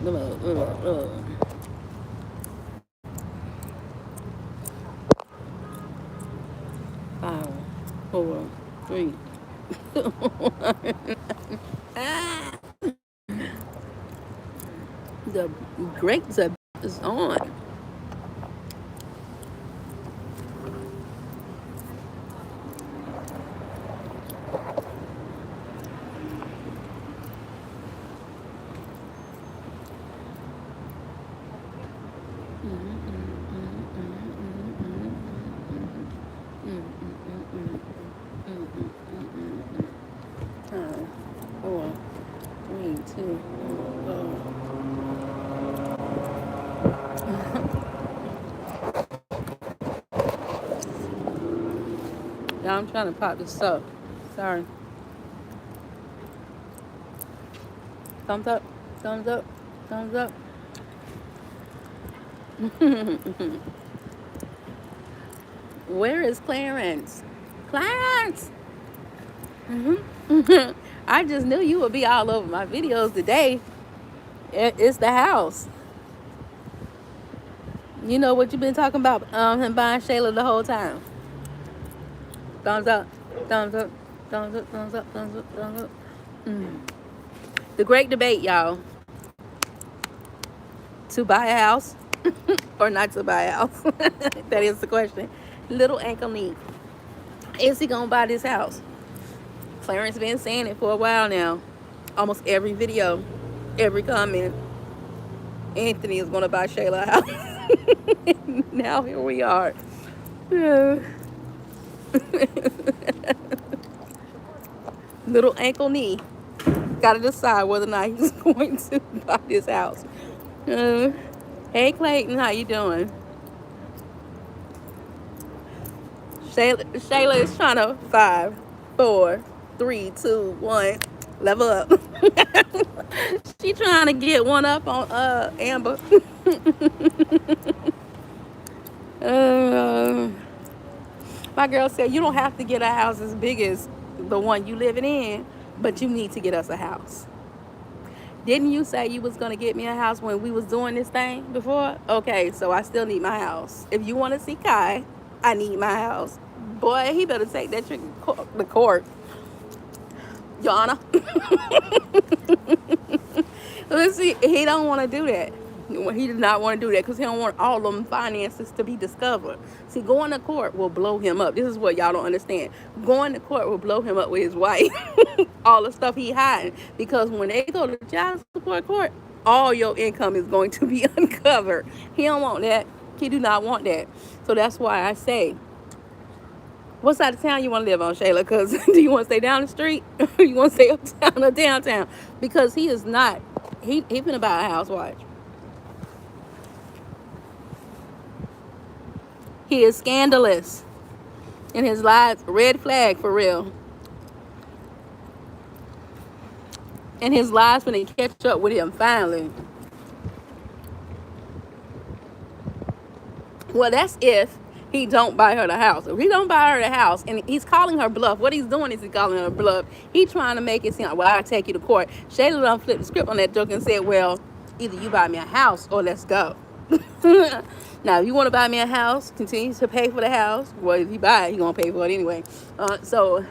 5, 4, 3. The grapes are is on. Five, 4, 3, 2. Now I'm trying to pop this up. Sorry. Thumbs up. Thumbs up. Thumbs up. Where is Clarence? Clarence! I just knew you would be all over my videos today. It's the house. You know what you've been talking about, him buying Shayla the whole time. Thumbs up. Thumbs up. Thumbs up. Thumbs up. Thumbs up. Thumbs up. The great debate, y'all. To buy a house or not to buy a house? That is the question. Little Anklekee. Is he gonna buy this house? Clarence been saying it for a while now. Almost every video, every comment. Anthony is gonna buy Shayla a house. Now here we are. Little Anklekee gotta decide whether or not he's going to buy this house. Hey Clayton, how you doing? Shayla is trying to 5, 4, 3, 2, 1 level up. She trying to get one up on Amber. My girl said you don't have to get a house as big as the one you living in, but you need to get us a house. Didn't you say you was gonna get me a house when we was doing this thing before? Okay, so I still need my house. If you want to see Kai, I need my house. Boy, he better take that trick to court, Your Honor. Let's see, he don't want to do that. He does not want to do that because he don't want all them finances to be discovered. See, going to court will blow him up. This is what y'all don't understand. Going to court will blow him up with his wife. All the stuff he hiding. Because when they go to child support court, all your income is going to be uncovered. He don't want that. He do not want that. So that's why I say, what side of town you want to live on, Shayla? Because do you want to stay down the street or you want to stay uptown or downtown? Because he is not. He finna buy a house, watch. He is scandalous in his lives. Red flag for real. And his lies finna catch up with him finally. Well, that's if he don't buy her the house. If he don't buy her the house and he's calling her bluff, what he's doing is he's calling her bluff. He's trying to make it seem like, well, I'll take you to court. Shayla done flipped the script on that joke and said, well, either you buy me a house or let's go. Now, if you want to buy me a house, continue to pay for the house. Well, if you buy it, he's going to pay for it anyway. So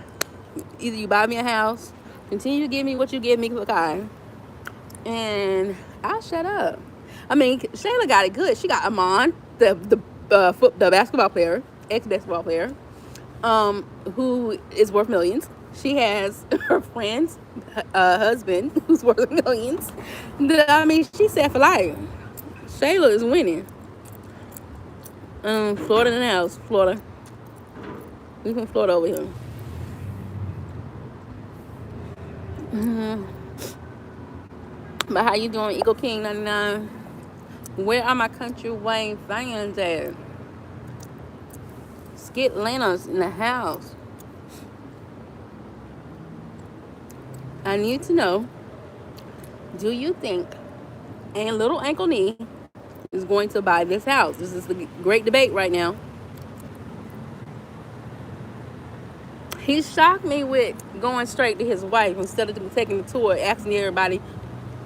either you buy me a house, continue to give me what you give me for Kai, and I'll shut up. I mean, Shayla got it good. She got Amon, the basketball player, ex-basketball player, who is worth millions. She has her friend's husband, who's worth millions. I mean, she's set for life. Shayla is winning. Florida in the house. Florida. We from Florida over here. But how you doing, Eagle King 99? Where are my Country Wayne fans at? SkitLanta's in the house. I need to know, do you think little Anklekee is going to buy this house? This is the great debate right now. He shocked me with going straight to his wife instead of taking the tour, asking everybody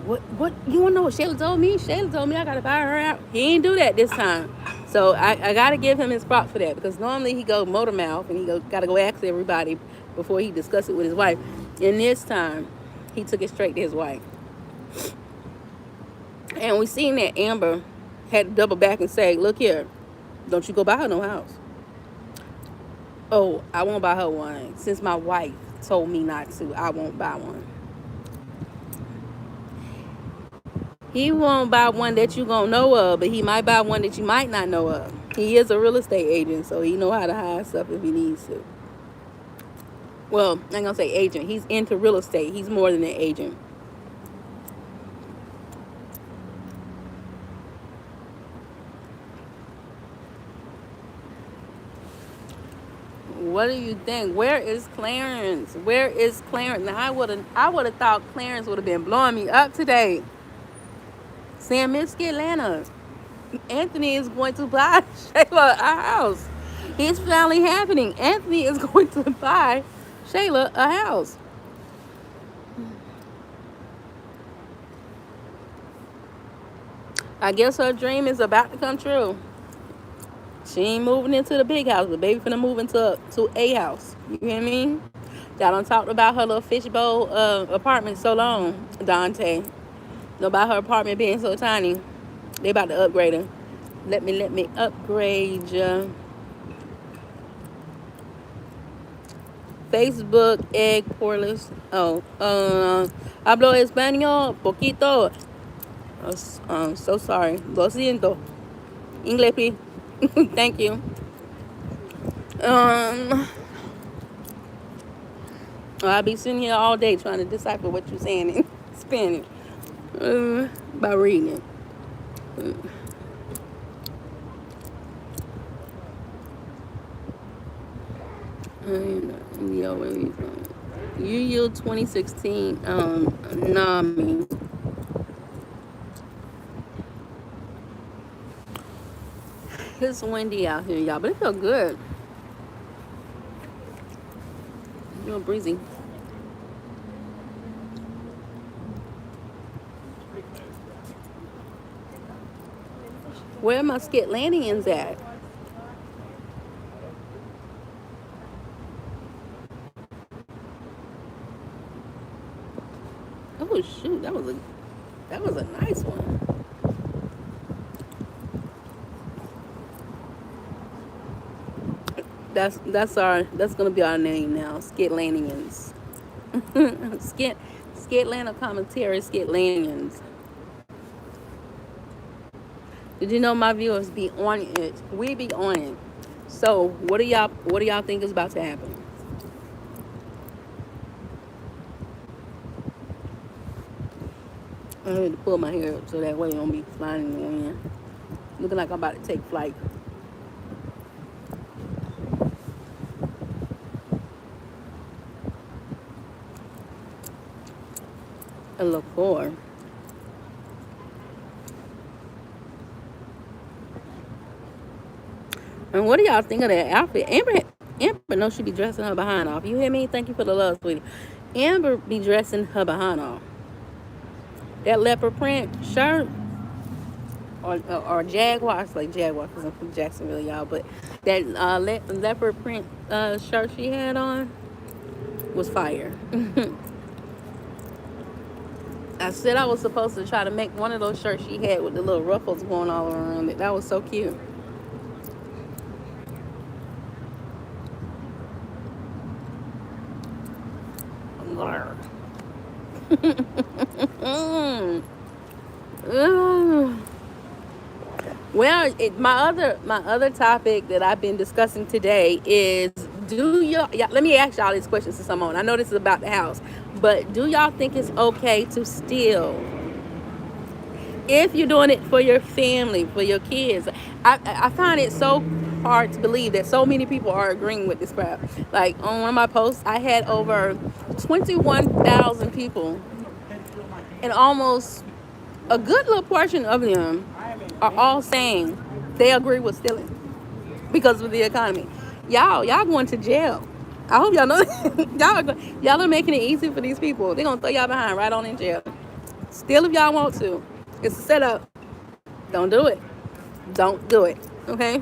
What you wanna know what Shayla told me? Shayla told me I gotta buy her out. He ain't do that this time. So I gotta give him his props for that, because normally he go motor mouth and gotta go ask everybody before he discuss it with his wife. And this time he took it straight to his wife. And we seen that Amber had to double back and say, look here, don't you go buy her no house. Oh, I won't buy her one. Since my wife told me not to, I won't buy one. He won't buy one that you gonna know of, but he might buy one that you might not know of. He is a real estate agent, so he know how to hide stuff if he needs to. Well, I'm gonna say agent. He's into real estate. He's more than an agent. What do you think? Where is Clarence? Where is Clarence? Now I would have thought Clarence would have been blowing me up today, saying, Miss SkitLanta, Anthony is going to buy Shayla a house. It's finally happening. Anthony is going to buy Shayla a house. I guess her dream is about to come true. She ain't moving into the big house, but baby finna move into a house. You hear me? Y'all done talked about her little fishbowl apartment so long, Dante. About her apartment being so tiny. They about to upgrade her. Let me upgrade you. Facebook egg porless. Oh, hablo español poquito. So sorry. Lo siento. English, please. Thank you. I'll be sitting here all day trying to decipher what you're saying in Spanish by reading it. UU 2016 NAMI. It's windy out here, y'all, but it feels good. A little breezy. Where are my SkitLantians at? Oh shoot, that was a nice one. That's gonna be our name now, SkitLantians. SkitLanta commentary, SkitLantians. Did you know my viewers be on it? We be on it. So what do y'all think is about to happen? I need to pull my hair up so that way it don't be flying in the wind. Looking like I'm about to take flight. A liqueur. And what do y'all think of that outfit? Amber knows she be dressing her behind off. You hear me? Thank you for the love, sweetie. Amber be dressing her behind off. That leopard print shirt or Jaguar. It's like Jaguar because I'm from Jacksonville, y'all. But that leopard print shirt she had on was fire. I said I was supposed to try to make one of those shirts she had with the little ruffles going all around it. That was so cute. Well, my other topic that I've been discussing today is, let me ask y'all these questions to someone. I know this is about the house, but do y'all think it's okay to steal? If you're doing it for your family, for your kids. I find it so hard to believe that so many people are agreeing with this crap. Like on one of my posts, I had over 21,000 people, and almost a good little portion of them are all saying they agree with stealing because of the economy. Y'all going to jail. I hope y'all know. y'all are making it easy for these people. They're gonna throw y'all behind right on in jail. Still, if y'all want to, it's a setup. Don't do it. Don't do it. Okay.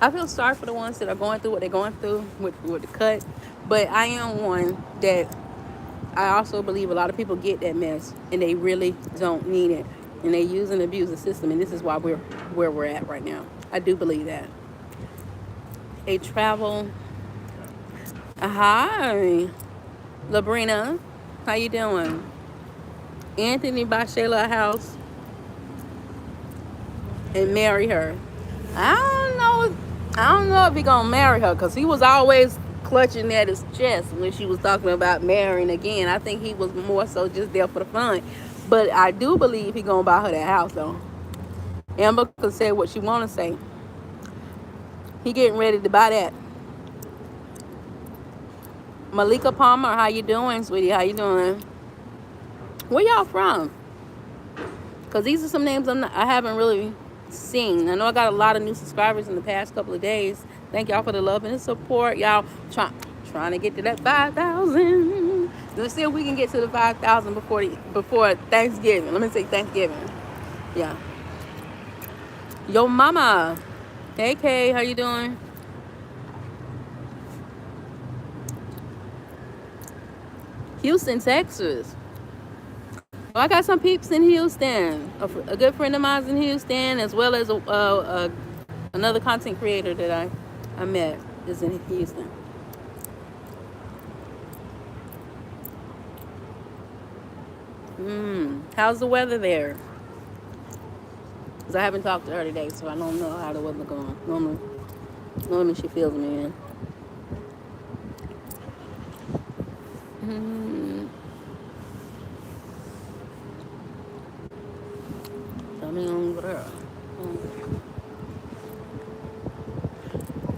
I feel sorry for the ones that are going through what they're going through with the cut, but I am one that I also believe a lot of people get that mess and they really don't need it, and they use and abuse the system, and this is why we're where we're at right now. I do believe that. A travel. Hi, Labrina. How you doing? Anthony buy Shayla a house and marry her. I don't know. I don't know if he gonna marry her, because he was always clutching at his chest when she was talking about marrying again. I think he was more so just there for the fun. But I do believe he gonna buy her that house though. Amber could say what she wanna say. He getting ready to buy that. Malika Palmer, how you doing, sweetie? How you doing? Where y'all from? Because these are some names I haven't really seen. I know I got a lot of new subscribers in the past couple of days. Thank y'all for the love and the support. Y'all trying to get to that 5,000. Let's see if we can get to the 5,000 before Thanksgiving. Let me say Thanksgiving. Yeah. Yo mama. Hey Kay, how you doing? Houston, Texas. Well, I got some peeps in Houston. A good friend of mine's in Houston, as well as another content creator that I met is in Houston. How's the weather there? Because I haven't talked to her today, so I don't know how the weather going. Normally she fills me in.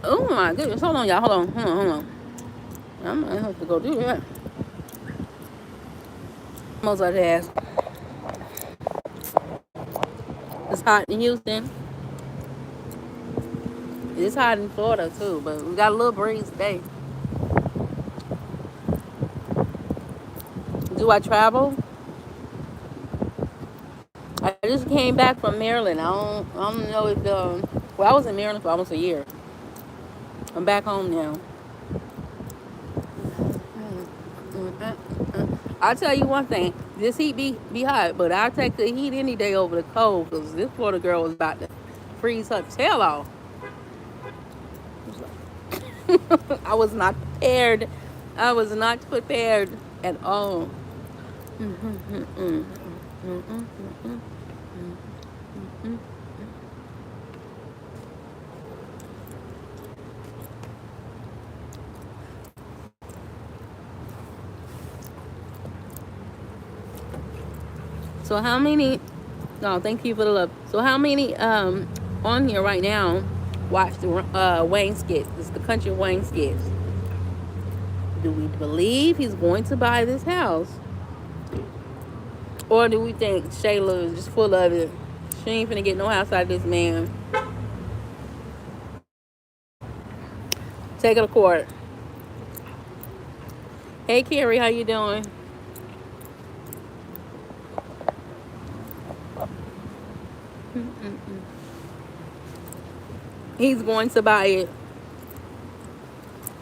Oh my goodness. Hold on, y'all. Hold on. I might have to go do that. Most of the ass. It's hot in Houston. It's hot in Florida too, but we got a little breeze today. Do I travel? I just came back from Maryland. I don't know if well, I was in Maryland for almost a year. I'm back home now. I'll tell you one thing. This heat be hot, but I'll take the heat any day over the cold, because this Florida girl was about to freeze her tail off. I was not prepared. I was not prepared at all. So how many? No, thank you for the love. So how many on here right now watch the Wayne skits? It's the country Wayne skits. Do we believe he's going to buy this house, or do we think Shayla is just full of it? She ain't finna get no house out of this man. Take it to court. Hey Carrie, how you doing? He's going to buy it.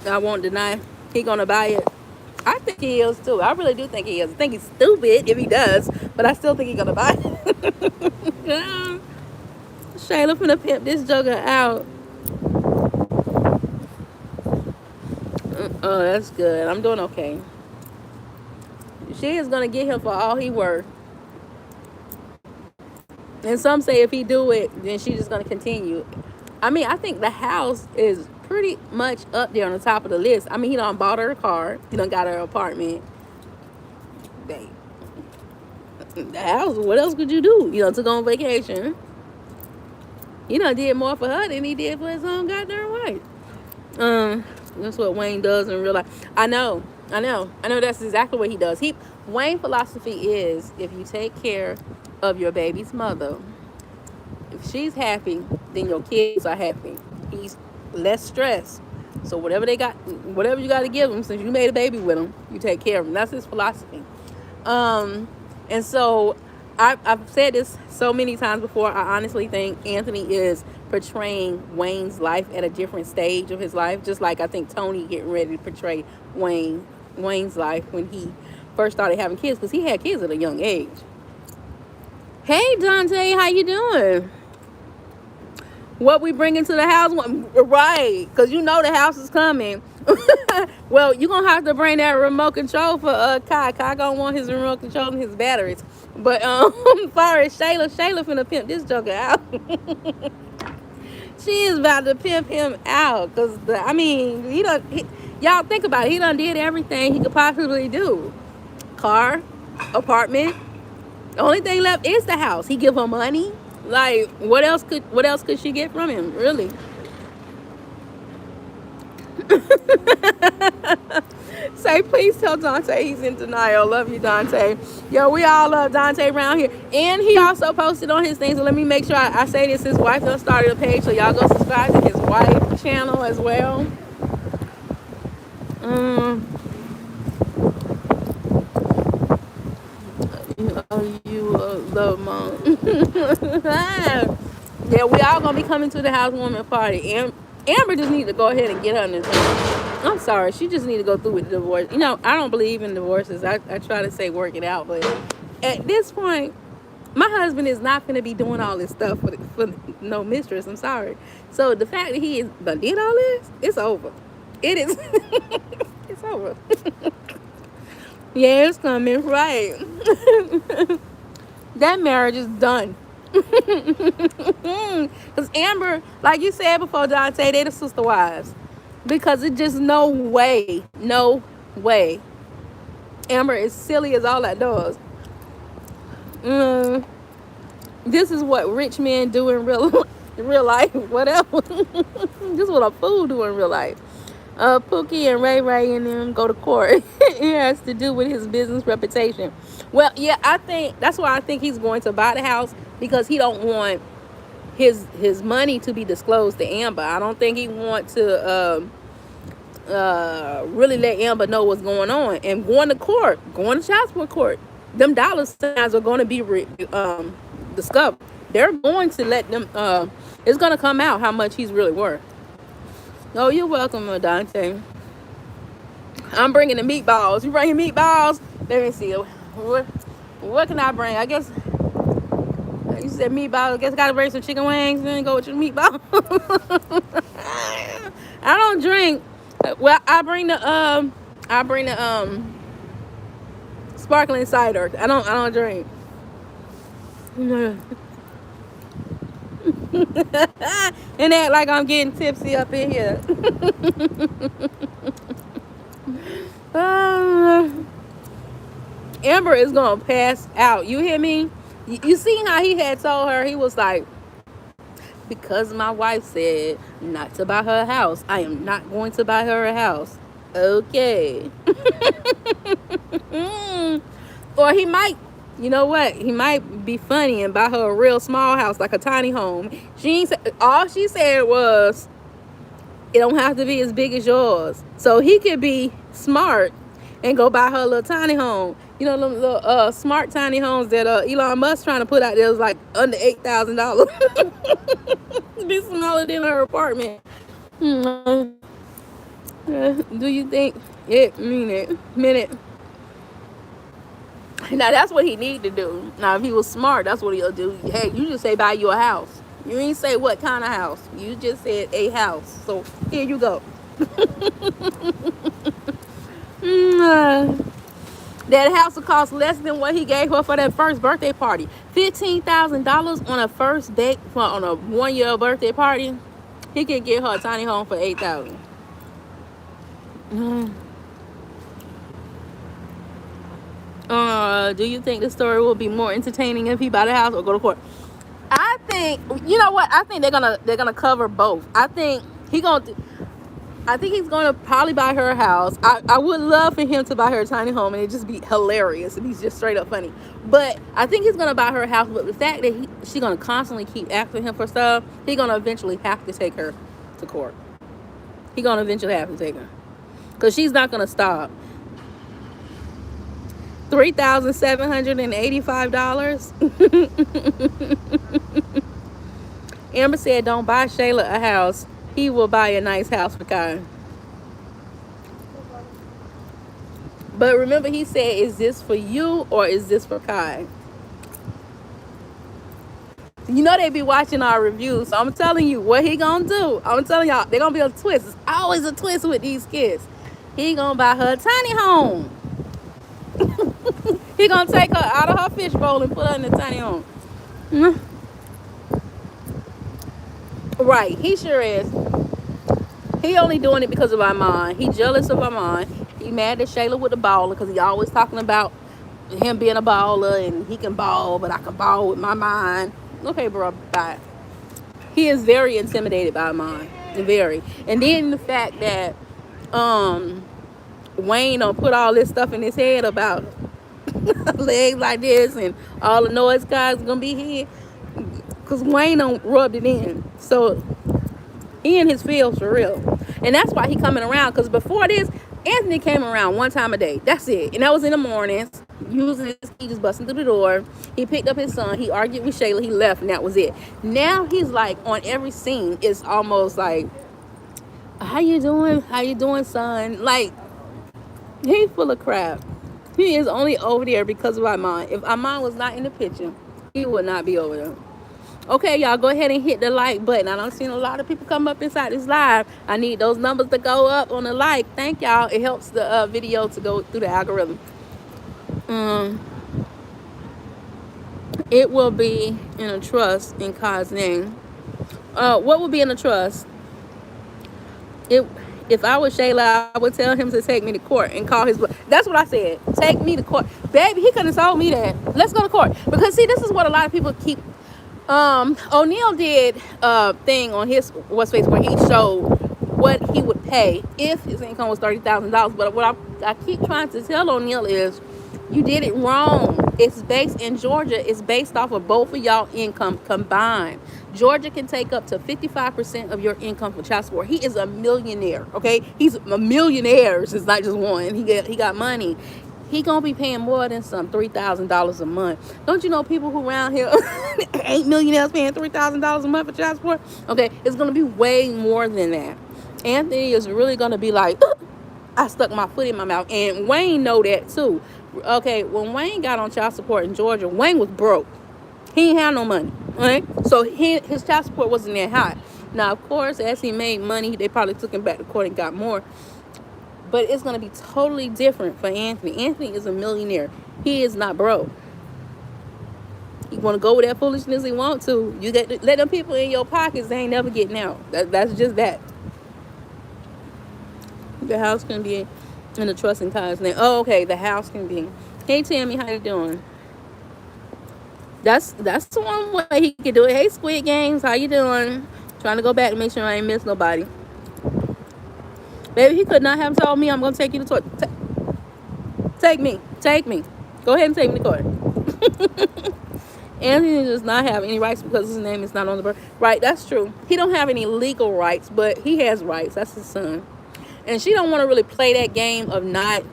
I won't deny he's gonna buy it. I think he is too. I really do think he is. I think he's stupid if he does, but I still think he's gonna buy it. Shayla finna pimp this joker out. Oh, that's good. I'm doing okay. She is gonna get him for all he worth. And some say if he do it, then she's just gonna continue. I mean, I think the house is pretty much up there on the top of the list. I mean, he done bought her a car. He done got her an apartment. Babe. The house, what else could you do? You know, to go on vacation. He done did more for her than he did for his own goddamn wife. That's what Wayne does in real life. I know that's exactly what he does. Wayne's philosophy is, if you take care of your baby's mother, if she's happy, then your kids are happy. He's less stressed. So whatever you got to give them, since you made a baby with them, you take care of them. That's his philosophy. And so I've said this so many times before. I honestly think Anthony is portraying Wayne's life at a different stage of his life, just like I think Tony getting ready to portray Wayne's life when he first started having kids, because he had kids at a young age. Hey Dante, how you doing? What we bringing to the house? Right, because you know the house is coming. Well, you're going to have to bring that remote control for Kai. Kai going to want his remote control and his batteries. But as far as Shayla finna pimp this joker out. She is about to pimp him out. Because, I mean, y'all think about it. He done did everything he could possibly do. Car, apartment. The only thing left is the house. He give her money. Like, what else could she get from him, really? Say, please tell Dante he's in denial. Love you, Dante. Yo, we all love Dante around here. And he also posted on his thing, so let me make sure I say this. His wife done started a page, so y'all go subscribe to his wife's channel as well. You love mom. Yeah, we all gonna be coming to the housewarming party. And Amber just need to go ahead and get her in this thing. I'm sorry, she just need to go through with the divorce. You know, I don't believe in divorces. I try to say work it out, but at this point, my husband is not gonna be doing all this stuff for no mistress. I'm sorry. So the fact that he did all this, it's over. It is. It's over. Yeah, it's coming, right. That marriage is done. Because Amber, like you said before, Dante, they the sister wives. Because it's just no way. Amber is silly as all that does. This is what rich men do in real life. Whatever. This is what a fool do in real life. Pookie and Ray and them go to court. It has to do with his business reputation. Well, yeah, I think that's why I think he's going to buy the house, because he don't want his money to be disclosed to Amber. I don't think he want to really let Amber know what's going on. And going to child support court, them dollar signs are going to be discovered. They're going to let them. It's going to come out how much he's really worth. Oh, you're welcome, Dante. I'm bringing the meatballs. You bringing meatballs? Let me see. What can I bring? I guess you said meatballs. I guess I gotta bring some chicken wings and then go with your meatballs. I don't drink. Well, I bring the sparkling cider. I don't drink. And act like I'm getting tipsy up in here. Amber is gonna pass out. You hear me? You see how he had told her? He was like, because my wife said not to buy her a house, I am not going to buy her a house. Okay. Or he might, you know what? He might be funny and buy her a real small house, like a tiny home. All she said was, it don't have to be as big as yours. So he could be smart and go buy her a little tiny home. You know, them little smart tiny homes that Elon Musk trying to put out there was like under $8,000. Be smaller than her apartment. Do you think it mean it? Now that's what he need to do. Now if he was smart, that's what he'll do. Hey, you just say buy you a house. You ain't say what kind of house. You just said a house. So here you go. That house will cost less than what he gave her for that first birthday party. $15,000 on a first date on a 1-year birthday party. He could get her a tiny home for $8,000. Do you think the story will be more entertaining if he buy the house or go to court? I think, you know what? I think they're gonna cover both. I think he's gonna probably buy her a house. I would love for him to buy her a tiny home and it just be hilarious. It'd be just straight up funny. But I think he's gonna buy her a house. But the fact that she's gonna constantly keep asking him for stuff, he's gonna eventually have to take her to court. He's gonna eventually have to take her, because she's not gonna stop. $3,785. Amber said, "Don't buy Shayla a house. He will buy a nice house for Kai." But remember, he said, "Is this for you or is this for Kai?" You know they be watching our reviews, so I'm telling you what he gonna do. I'm telling y'all, they're gonna be a twist. It's always a twist with these kids. He gonna buy her a tiny home. He gonna take her out of her fishbowl and put her in the tiny home. Right, he sure is. He only doing it because of Armand. He jealous of Armand. He mad at Shayla with the baller because he always talking about him being a baller and he can ball, but I can ball with my mind. Okay, bro, bye. He is very intimidated by Armand. Very. And then the fact that Wayne put all this stuff in his head about legs like this and all the noise guys gonna be here. Because Wayne rubbed it in. So he in his feels for real. And that's why he coming around. Because before this, Anthony came around one time a day. That's it. And that was in the mornings. Using his key, just busting through the door. He picked up his son. He argued with Shayla. He left, and that was it. Now he's like on every scene. It's almost like, "How you doing? How you doing, son?" Like, he's full of crap. He is only over there because of Armand. If Armand was not in the picture, he would not be over there. Okay, y'all, go ahead and hit the like button. I done seen a lot of people come up inside this live. I need those numbers to go up on the like. Thank y'all. It helps the video to go through the algorithm. It will be in a trust in Kai's name. What would be in a trust? If I was Shayla, I would tell him to take me to court and call his bluff. That's what I said. Take me to court. Baby, he couldn't have told me that. Let's go to court. Because, see, this is what a lot of people keep. O'Neal did a thing on his face where he showed what he would pay if his income was $30,000. But what I keep trying to tell O'Neal is, you did it wrong. It's based in Georgia. It's based off of both of y'all income combined. Georgia can take up to 55% of your income for child support. He is a millionaire, okay? He's a millionaire. It's not just one. He got money. He gonna be paying more than some $3,000 a month. Don't you know people who around here ain't millionaires paying $3,000 a month for child support? Okay, it's gonna be way more than that. Anthony is really gonna be like, I stuck my foot in my mouth, and Wayne know that too. Okay, when Wayne got on child support in Georgia, Wayne was broke. He ain't had no money, okay? So his child support wasn't that high. Now, of course, as he made money, they probably took him back to court and got more. But it's going to be totally different for Anthony. Anthony is a millionaire. He is not broke. You want to go with that foolishness he want to. You let them people in your pockets, they ain't never getting out. That's just that. The house can be in the trust in Kai's name. Oh, okay. The house can be. Hey, Tammy, how you doing? That's the one way he can do it. Hey, Squid Games, how you doing? Trying to go back and make sure I ain't miss nobody. Baby, he could not have told me I'm going to take you to court. Take me. Go ahead and take me to court. Anthony does not have any rights because his name is not on the birth. Right, that's true. He don't have any legal rights, but he has rights. That's his son. And she don't want to really play that game of not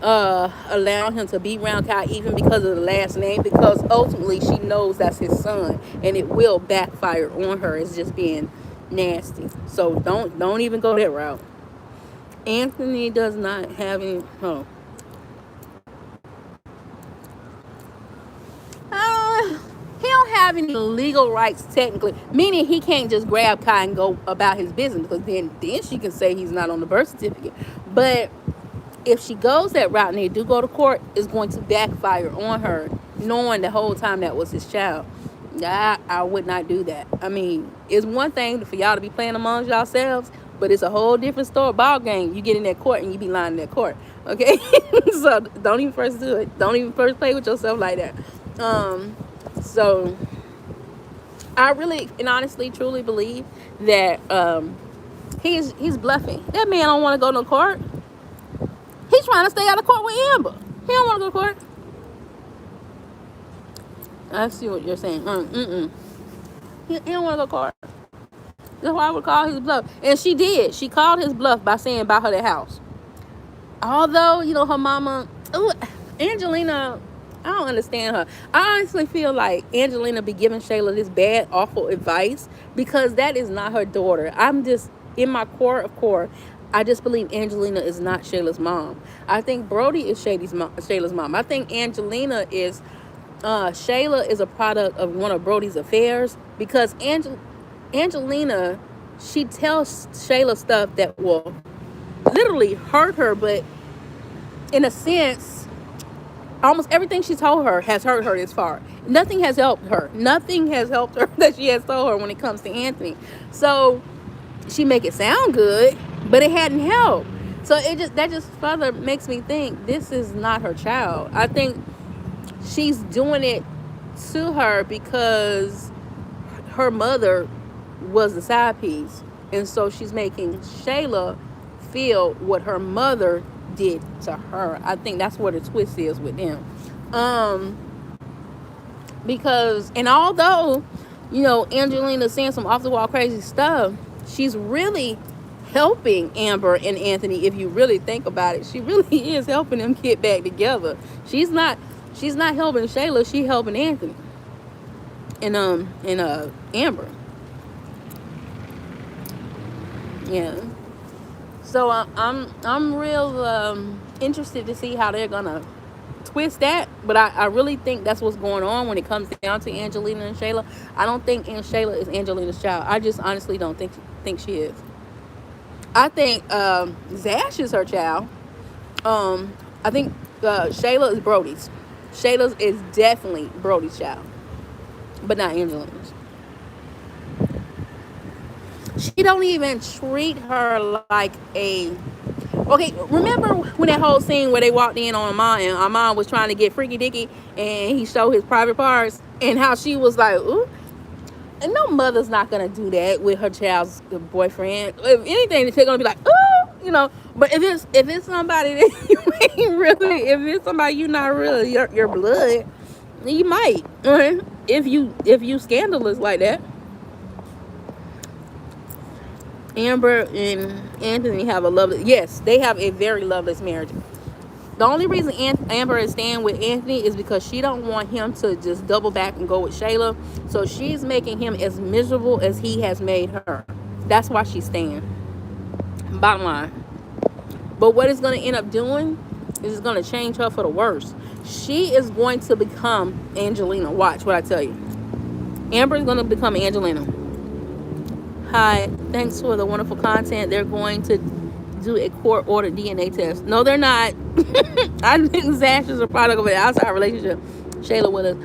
allowing him to be around Kai even because of the last name, because ultimately she knows that's his son and it will backfire on her. It's just being nasty. So don't even go that route. Anthony does not have any. He don't have any legal rights technically, meaning he can't just grab Kai and go about his business, because then she can say he's not on the birth certificate. But if she goes that route and they do go to court, it's going to backfire on her, knowing the whole time that was his child. I would not do that. I mean, it's one thing for y'all to be playing amongst yourselves, but it's a whole different ball game. You get in that court and you be lying in that court, okay? So don't even first do it. Don't even first play with yourself like that. So I really and honestly truly believe that he's bluffing. That man don't want to go to court. He's trying to stay out of court with Amber. He don't want to go to court. I see what you're saying. He don't want to go to court. That's why I would call his bluff. And she did. She called his bluff by saying buy her that house. Although, her mama, Angelina, I don't understand her. I honestly feel like Angelina be giving Shayla this bad, awful advice because that is not her daughter. I'm just, in my core of core, I just believe Angelina is not Shayla's mom. I think Brody is Shayla's mom. I think Shayla is a product of one of Brody's affairs because Angelina, she tells Shayla stuff that will literally hurt her, but in a sense, almost everything she told her has hurt her this far. Nothing has helped her. Nothing has helped her that she has told her when it comes to Anthony. So she make it sound good, but it hadn't helped. So that just further makes me think this is not her child. I think she's doing it to her because her mother was the side piece, and so she's making Shayla feel what her mother did to her. I think that's what the twist is with them. Because, and although, Angelina's saying some off the wall crazy stuff, she's really helping Amber and Anthony. If you really think about it, she really is helping them get back together. She's not helping Shayla, she's helping Anthony and Amber. Yeah. So I'm real interested to see how they're gonna twist that, but I really think that's what's going on when it comes down to Angelina and Shayla. I don't think Shayla is Angelina's child. I just honestly don't think she is. I think Zash is her child. I think Shayla is Brody's. Shayla is definitely Brody's child, but not Angelina's. She don't even treat her like a... Okay, remember when that whole scene where they walked in on Amon and Amon was trying to get freaky dicky and he showed his private parts and how she was like, ooh? And no mother's not gonna do that with her child's boyfriend. If anything, they're gonna be like, ooh, But if it's somebody that you ain't really, if it's somebody you not really your blood, you might. Okay? If you scandalous like that. Amber and Anthony have they have a very loveless marriage. The only reason Amber is staying with Anthony is because she don't want him to just double back and go with Shayla. So she's making him as miserable as he has made her. That's why she's staying. Bottom line. But what it's going to end up doing is it's going to change her for the worse. She is going to become Angelina. Watch what I tell you. Amber is going to become Angelina. Hi, thanks for the wonderful content. They're going to do a court-ordered DNA test. No, they're not. I think Zash is a product of an outside relationship. Shayla with us.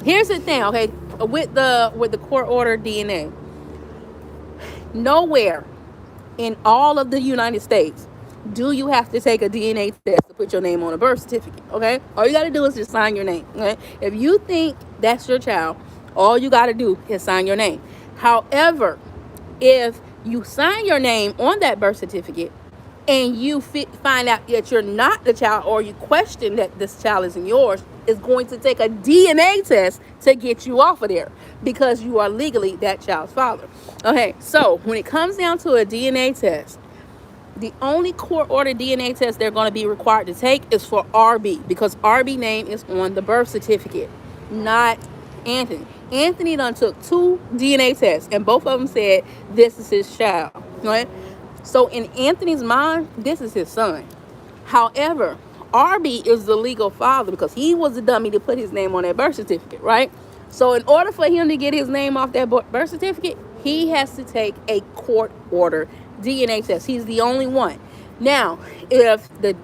Here's the thing, okay? With the court-ordered DNA, nowhere in all of the United States do you have to take a DNA test to put your name on a birth certificate, okay? All you got to do is just sign your name, okay? If you think that's your child, all you got to do is sign your name. However, if you sign your name on that birth certificate and you find out that you're not the child, or you question that this child isn't yours, it's going to take a DNA test to get you off of there because you are legally that child's father. Okay, so when it comes down to a DNA test, the only court-ordered DNA test they're going to be required to take is for RB, because RB name is on the birth certificate, not Anthony. Anthony done took 2 DNA tests, and both of them said this is his child. Right? So in Anthony's mind, this is his son. However, RB is the legal father because he was the dummy to put his name on that birth certificate, right? So in order for him to get his name off that birth certificate, he has to take a court-ordered DNA test. He's the only one. Now, if the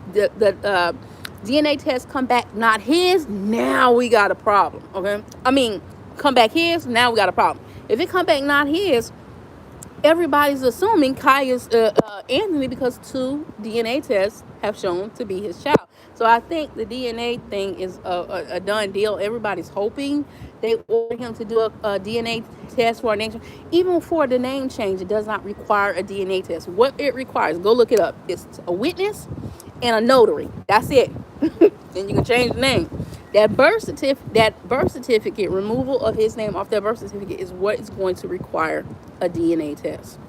DNA test come back not his, now we got a problem, okay? I mean, come back his, now we got a problem. If it come back not his, everybody's assuming Kaya's Anthony because 2 DNA tests have shown to be his child. So I think the DNA thing is a done deal. Everybody's hoping they order him to do a DNA test for a name change. Even for the name change, it does not require a DNA test. What it requires, go look it up. It's a witness and a notary. That's it. Then you can change the name. That birth certificate, removal of his name off that birth certificate is what is going to require a DNA test.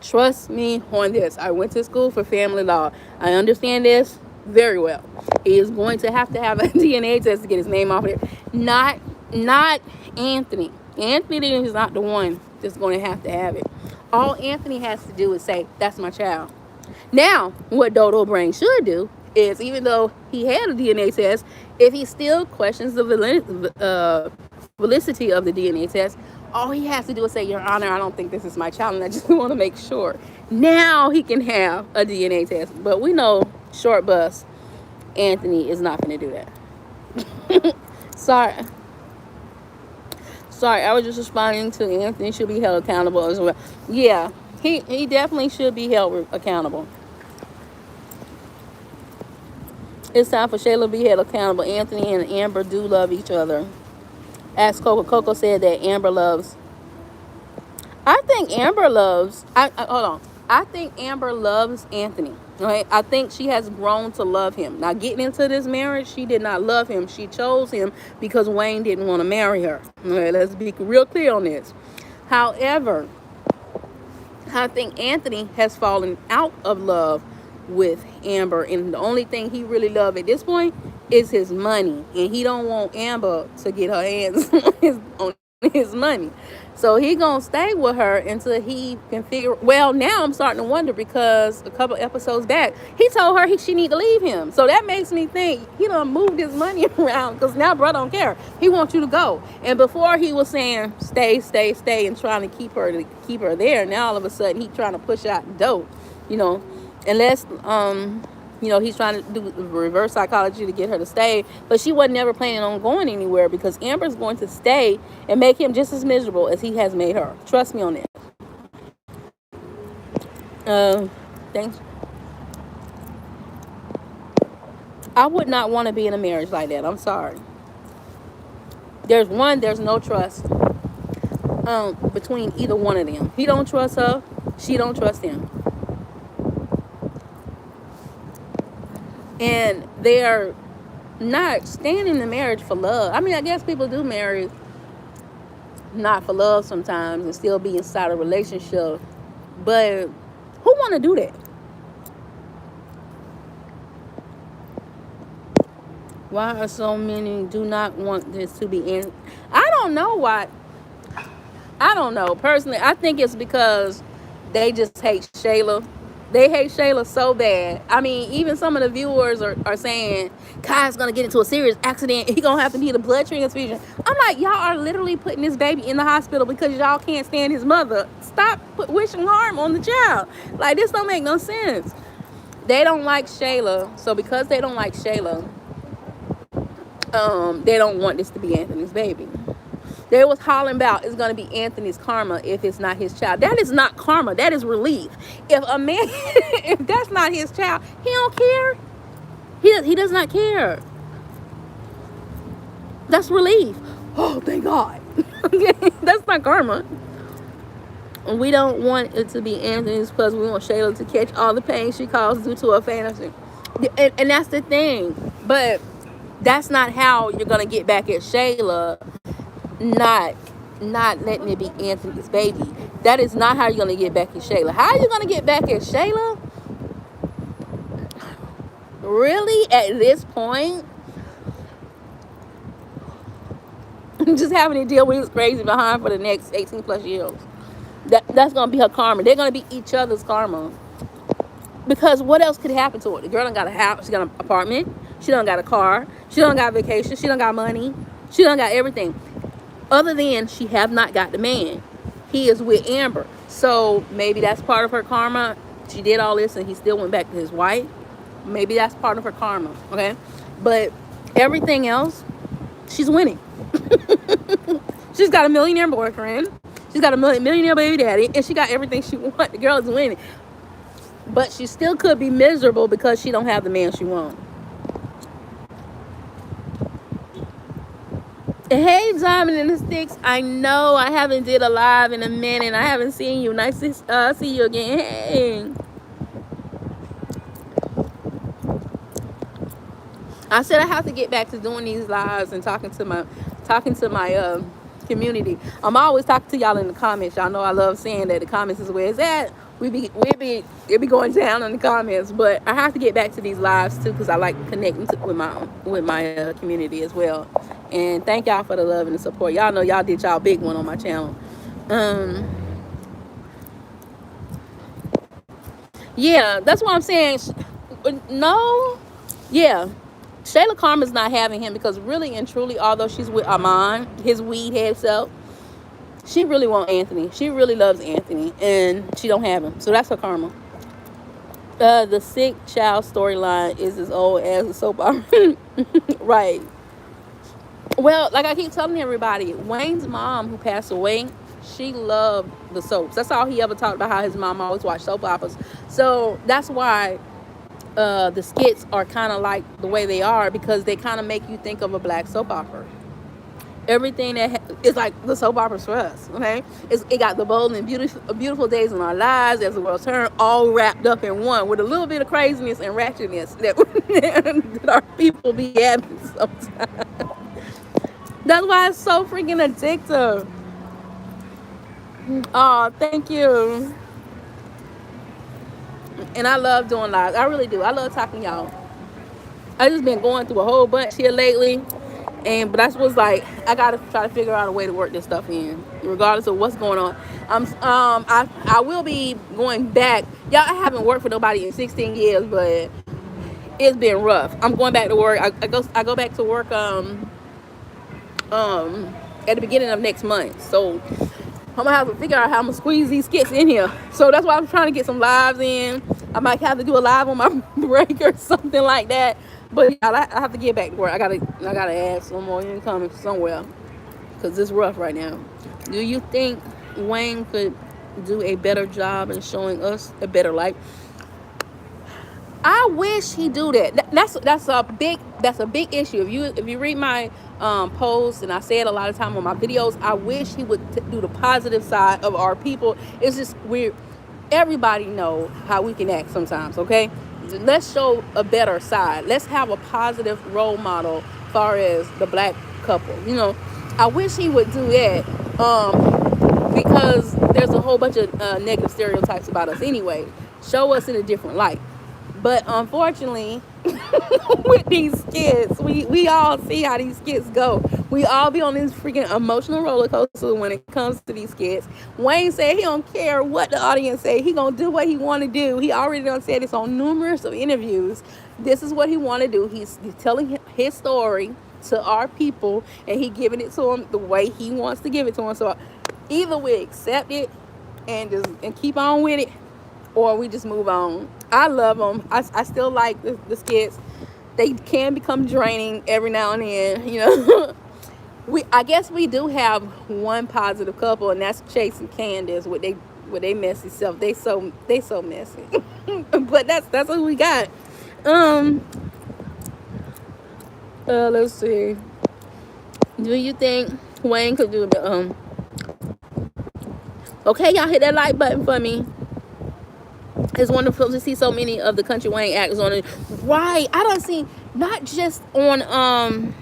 Trust me on this. I went to school for family law. I understand this. very well. He is going to have a DNA test to get his name off of it. Not Anthony. Anthony is not the one that's going to have it. All Anthony has to do is say, that's my child. Now, what Dodo Brain should do is, even though he had a DNA test, if he still questions the validity of the DNA test, all he has to do is say, Your Honor, I don't think this is my child, and I just want to make sure. Now he can have a DNA test. But we know, short bus, Anthony is not going to do that. Sorry, I was just responding to Anthony should be held accountable as well. Yeah, he definitely should be held accountable. It's time for Shayla to be held accountable. Anthony and Amber do love each other. As Coco said that Amber loves. I think Amber loves. Hold on. I think Amber loves Anthony. Right? I think she has grown to love him. Now, getting into this marriage, she did not love him. She chose him because Wayne didn't want to marry her. Okay, let's be real clear on this. However, I think Anthony has fallen out of love with Amber, and the only thing he really loves at this point is his money, and he don't want Amber to get her hands on his money. So he gonna stay with her until he can figure. Well, now I'm starting to wonder, because a couple episodes back he told her she need to leave him. So that makes me think he done moved his money around, because now bro don't care. He wants you to go. And before he was saying stay, and trying to keep her there. Now all of a sudden he trying to push out the dough. Unless he's trying to do reverse psychology to get her to stay. But she wasn't never planning on going anywhere, because Amber's going to stay and make him just as miserable as he has made her. Trust me on that. Thanks. I would not want to be in a marriage like that. I'm sorry. There's no trust between either one of them. He don't trust her. She don't trust him. And they're not staying in the marriage for love. I mean, I guess people do marry not for love sometimes and still be inside a relationship. But who want to do that? Why are so many do not want this to be in? I don't know why. I don't know. Personally, I think it's because they just hate Shayla. They hate Shayla so bad. I mean, even some of the viewers are saying Kai's going to get into a serious accident. He's going to have to need a blood transfusion. I'm like, y'all are literally putting this baby in the hospital because y'all can't stand his mother. Stop wishing harm on the child. Like, this don't make no sense. They don't like Shayla. So because they don't like Shayla, they don't want this to be Anthony's baby. They was hollering about it's going to be Anthony's karma if it's not his child. That is not karma. That is relief. If a man, if that's not his child, he don't care. He does not care. That's relief. Oh, thank God. Okay, that's not karma. And we don't want it to be Anthony's because we want Shayla to catch all the pain she caused due to her fantasy. And that's the thing. But that's not how you're going to get back at Shayla. Not letting it be Anthony's baby. That is not how you're going to get back at Shayla. How are you going to get back at Shayla? Really? At this point? Just having to deal with his crazy behind for the next 18 plus years. That's going to be her karma. They're going to be each other's karma. Because what else could happen to her? The girl done got a house. She got an apartment. She done got a car. She done got vacation. She done got money. She done got everything. Other than she have not got the man. He is with Amber. So maybe that's part of her karma. She did all this and he still went back to his wife. Maybe that's part of her karma. Okay? But everything else, she's winning. She's got a millionaire boyfriend. She's got a millionaire baby daddy. And she got everything she wants. The girl is winning. But she still could be miserable because she don't have the man she wants. Hey, Diamond in the Sticks. I know I haven't did a live in a minute. I haven't seen you. Nice to see you again. Hey. I said I have to get back to doing these lives and talking to my community. I'm always talking to y'all in the comments. Y'all know I love saying that the comments is where it's at. It be going down in the comments, but I have to get back to these lives too because I like connecting with my community as well. And thank y'all for the love and the support. Y'all know y'all did y'all big one on my channel. Um, yeah, that's what I'm saying. No, yeah. Shayla Carmen's not having him because really and truly, although she's with Armand, his weed head self, she really wants Anthony. She really loves Anthony, and she don't have him. So that's her karma. The sick child storyline is as old as a soap opera. Right. Well, like I keep telling everybody, Wayne's mom, who passed away, she loved the soaps. That's all he ever talked about, how his mom always watched soap operas. So that's why the skits are kind of like the way they are, because they kind of make you think of a black soap opera. Everything that is like the soap operas for us, okay? It got the bold and beautiful days in our lives, as the world turned, all wrapped up in one, with a little bit of craziness and ratchetness that our people be having sometimes. That's why it's so freaking addictive. Oh, thank you. And I love doing lives. I really do. I love talking to y'all. I just been going through a whole bunch here lately. But that's what's like, I gotta try to figure out a way to work this stuff in, regardless of what's going on. I will be going back. Y'all, I haven't worked for nobody in 16 years, but it's been rough. I'm going back to work. I go back to work at the beginning of next month. So I'm gonna have to figure out how I'm gonna squeeze these skits in here. So that's why I'm trying to get some lives in. I might have to do a live on my break or something like that. But yeah, I have to get back to work. I gotta add some more income somewhere, because it's rough right now. Do you think Wayne could do a better job in showing us a better life? I wish he do that. That's a big issue. If you read my posts, and I say it a lot of time on my videos, I wish he would do the positive side of our people. It's just everybody know how we can act sometimes, okay? Let's show a better side. Let's have a positive role model as far as the black couple. I wish he would do that, because there's a whole bunch of negative stereotypes about us anyway. Show us in a different light. But unfortunately, with these skits, we all see how these skits go. We all be on this freaking emotional roller coaster when it comes to these skits. Wayne said he don't care what the audience say. He gonna do what he want to do. He already done said this on numerous of interviews. This is what he want to do. He's telling his story to our people, and he giving it to them the way he wants to give it to them. So either we accept it and keep on with it, or we just move on. I love them. I still like the skits. They can become draining every now and then, I guess we do have one positive couple, and that's Chase and Candace with they messy self. They so messy. But that's what we got. Let's see. Do you think Wayne could do the okay, y'all hit that like button for me. It's wonderful to see so many of the Country Wayne actors on it. Right. I done seen, not just on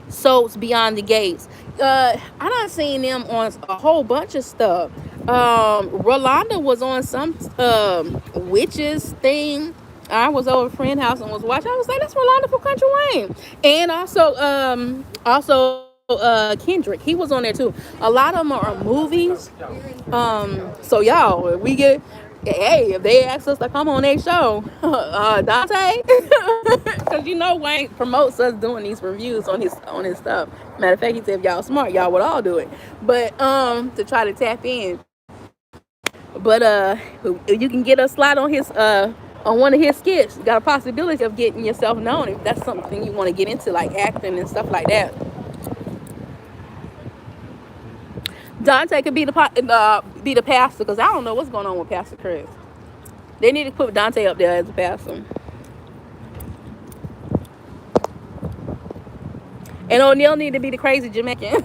Soaps Beyond the Gates. I done seen them on a whole bunch of stuff. Rolanda was on some witches thing. I was over at a friend's house and was watching. I was like, that's Rolanda from Country Wayne. And also Kendrick, he was on there too. A lot of them are movies. So y'all, if they ask us to come on their show, Dante, because Wayne promotes us doing these reviews on his stuff. Matter of fact, he said if y'all smart, y'all would all do it. But to try to tap in. But you can get a slot on his on one of his skits. You got a possibility of getting yourself known if that's something you want to get into, like acting and stuff like that. Dante could be the pastor, because I don't know what's going on with Pastor Chris. They need to put Dante up there as a pastor. And O'Neal need to be the crazy Jamaican.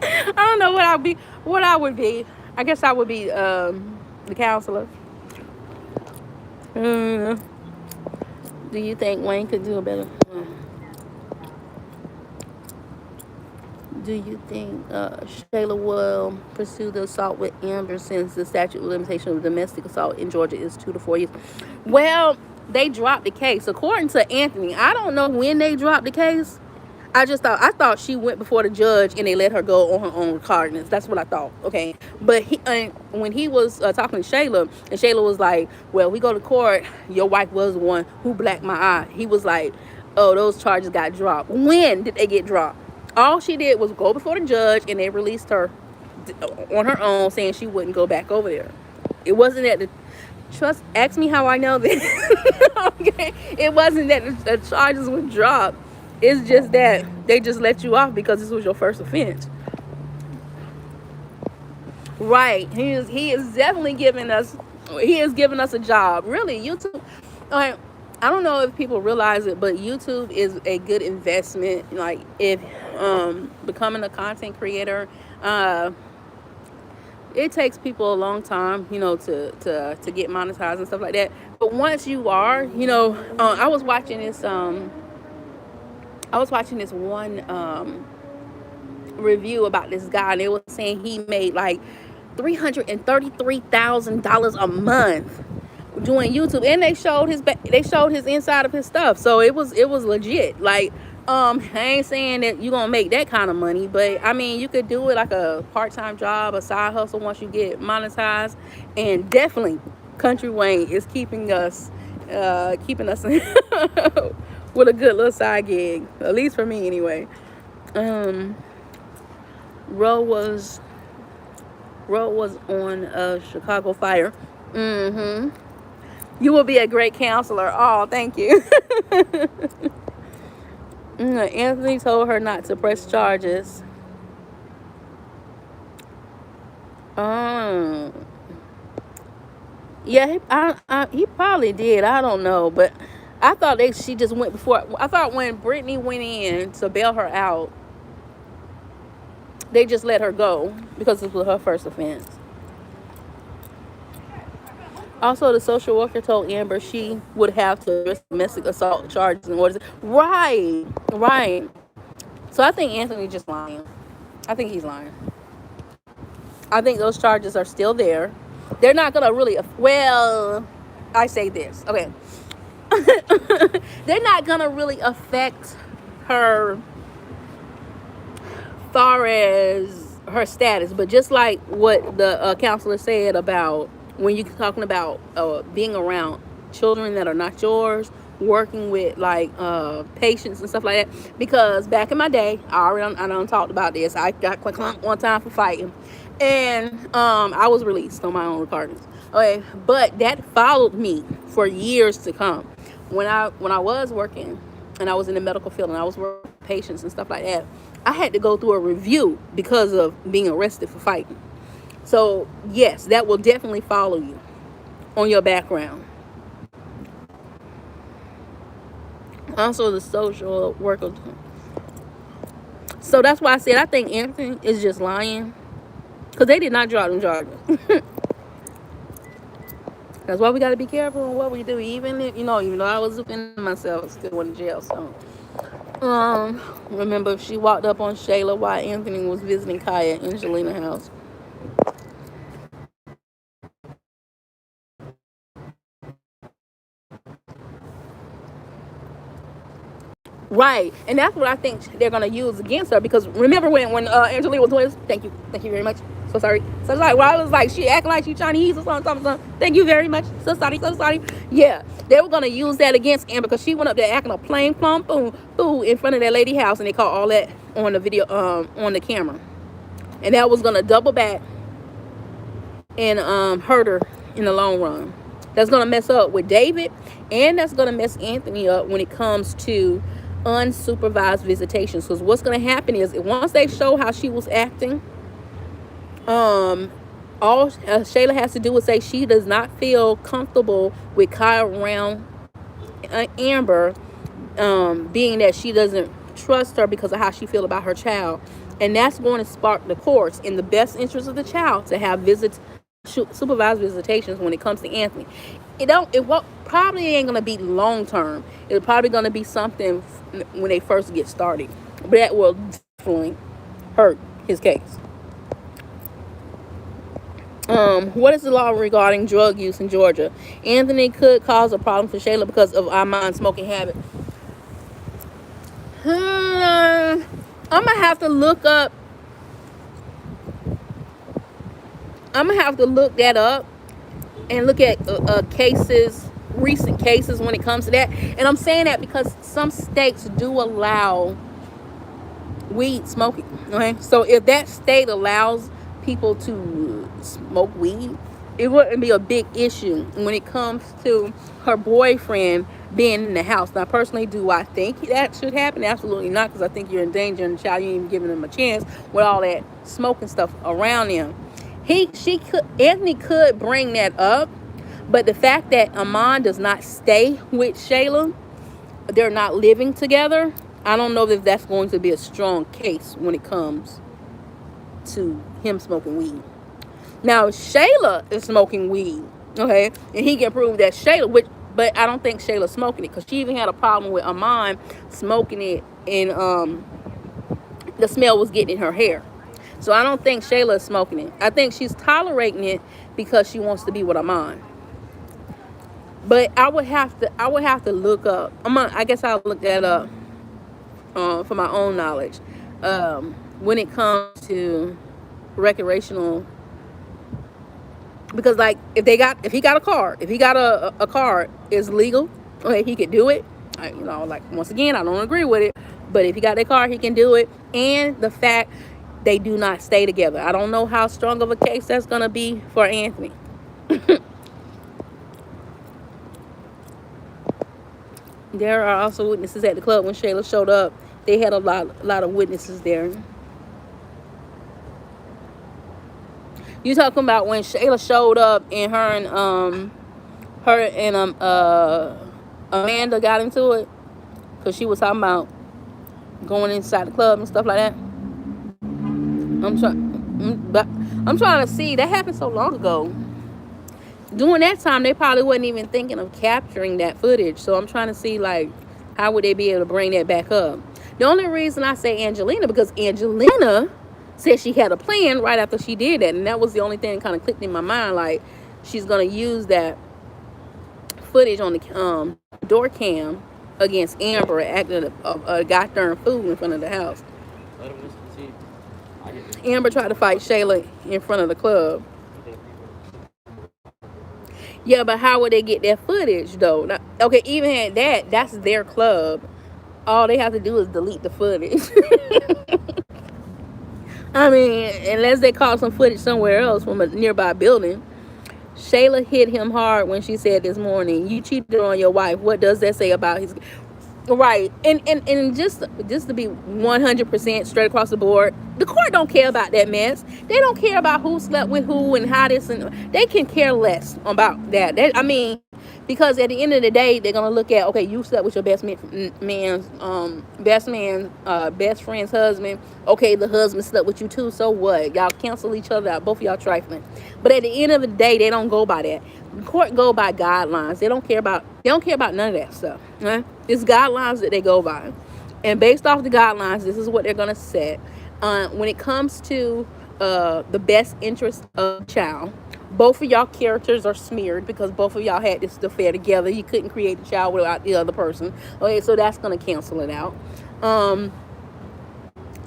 I don't know what I would be. I guess I would be the counselor. Do you think Wayne could do a better? Do you think Shayla will pursue the assault with Amber since the statute of limitation of domestic assault in Georgia is 2 to 4 years? Well, they dropped the case. According to Anthony, I don't know when they dropped the case. I thought she went before the judge and they let her go on her own recognizance. That's what I thought. Okay, but when he was talking to Shayla, and Shayla was like, "Well, we go to court. Your wife was the one who blacked my eye." He was like, "Oh, those charges got dropped. When did they get dropped?" All she did was go before the judge and they released her on her own, saying she wouldn't go back over there. It wasn't that the trust. Ask me how I know this. Okay, it wasn't that the charges were dropped. It's just that they just let you off because this was your first offense. Right. He is definitely giving us a job. Really, YouTube. Like, I don't know if people realize it, but YouTube is a good investment. Like, if becoming a content creator, it takes people a long time, to get monetized and stuff like that. But once you are, I was watching this one review about this guy, and they were saying he made like $333,000 a month doing YouTube, and they showed his inside of his stuff, so it was legit. Like, I ain't saying that you're gonna make that kind of money, but I mean, you could do it like a part-time job, a side hustle once you get monetized. And definitely Country Wayne is keeping us with a good little side gig, at least for me anyway. um Ro was on Chicago Fire. Mm-hmm. You will be a great counselor. Oh, thank you. Anthony told her not to press charges. Um, yeah, he probably did. I don't know, but I thought she just went before. I thought when Brittany went in to bail her out, they just let her go because this was her first offense. Also, the social worker told Amber she would have to address domestic assault charges in order to. Right, right. So I think Anthony just lying. I think he's lying. I think those charges are still there. They're not gonna really. Well, I say this. Okay. They're not gonna really affect her far as her status, but just like what the counselor said about when you're talking about being around children that are not yours, working with like patients and stuff like that. Because back in my day, I done talked about this. I got clunked one time for fighting, and I was released on my own recordings. Okay, but that followed me for years to come. When I was working and I was in the medical field and I was working with patients and stuff like that, I had to go through a review because of being arrested for fighting. So yes, that will definitely follow you on your background. Also, the social worker. So that's why I said I think Anthony is just lying, because they did not drop them charges. That's why we got to be careful on what we do. Even if, even though I was defending myself, I still went to jail. So, remember, she walked up on Shayla while Anthony was visiting Kaya in Angelina's house. Right, and that's what I think they're gonna use against her. Because remember when Angelina was doing this? Thank you very much. So sorry. So it's like, well, I was like, she acting like she Chinese or something. Thank you very much. So sorry. Yeah, they were gonna use that against Amber because she went up there acting a plain plump boo in front of that lady house, and they caught all that on the video, on the camera, and that was gonna double back and hurt her in the long run. That's gonna mess up with David, and that's gonna mess Anthony up when it comes to unsupervised visitations. Because what's going to happen is, once they show how she was acting, all Shayla has to do is say she does not feel comfortable with Kyle around Amber, being that she doesn't trust her because of how she feel about her child, and that's going to spark the courts in the best interest of the child to have supervised visitations when it comes to Anthony. It probably ain't gonna be long term. It's probably gonna be something when they first get started, but that will definitely hurt his case. What is the law regarding drug use in Georgia? Anthony could cause a problem for Shayla because of Armand's smoking habit. I'm gonna have to look up. I'm gonna have to look that up and look at cases, recent cases when it comes to that. And I'm saying that because some states do allow weed smoking. Okay, so if that state allows people to smoke weed, it wouldn't be a big issue when it comes to her boyfriend being in the house. Now, personally, do I think that should happen? Absolutely not, because I think you're endangering the child. You ain't even giving them a chance with all that smoking stuff around them. Anthony could bring that up, but the fact that Amon does not stay with Shayla, they're not living together, I don't know if that's going to be a strong case when it comes to him smoking weed. Now, Shayla is smoking weed, okay, and he can prove that but I don't think Shayla's smoking it, because she even had a problem with Amon smoking it, and the smell was getting in her hair. So I don't think Shayla is smoking it. I think she's tolerating it because she wants to be with Amon. But I would have to look up. I guess I'll look that up for my own knowledge. When it comes to recreational, because like if he got a car, a car is legal, okay, he could do it. Like, once again, I don't agree with it, but if he got that car, he can do it. And the fact they do not stay together, I don't know how strong of a case that's gonna be for Anthony. There are also witnesses at the club when Shayla showed up. They had a lot of witnesses there. You talking about when Shayla showed up and her and Amanda got into it, because she was talking about going inside the club and stuff like that. I'm trying to see. That happened so long ago. During that time, they probably wasn't even thinking of capturing that footage. So I'm trying to see, like, how would they be able to bring that back up? The only reason I say Angelina, because Angelina said she had a plan right after she did that. And that was the only thing that kind of clicked in my mind. Like, she's going to use that footage on the door cam against Amber acting a goddamn fool in front of the house. Amber tried to fight Shayla in front of the club. Yeah, but how would they get that footage, though? Now, okay, even at that, that's their club. All they have to do is delete the footage. I mean, unless they caught some footage somewhere else from a nearby building. Shayla hit him hard when she said this morning, "You cheated on your wife. What does that say about his..." Right. And just to be 100% straight across the board, the court don't care about that mess. They don't care about who slept with who and how this, and they can care less about that. Because at the end of the day, they're gonna look at, okay, you slept with your best friend's husband. Okay, the husband slept with you too. So what? Y'all cancel each other out. Both of y'all trifling. But at the end of the day, they don't go by that. The court go by guidelines. They don't care about none of that stuff. Right? It's guidelines that they go by, and based off the guidelines, this is what they're gonna set. When it comes to the best interest of the child, both of y'all characters are smeared because both of y'all had this affair together. You couldn't create the child without the other person. Okay, so that's gonna cancel it out.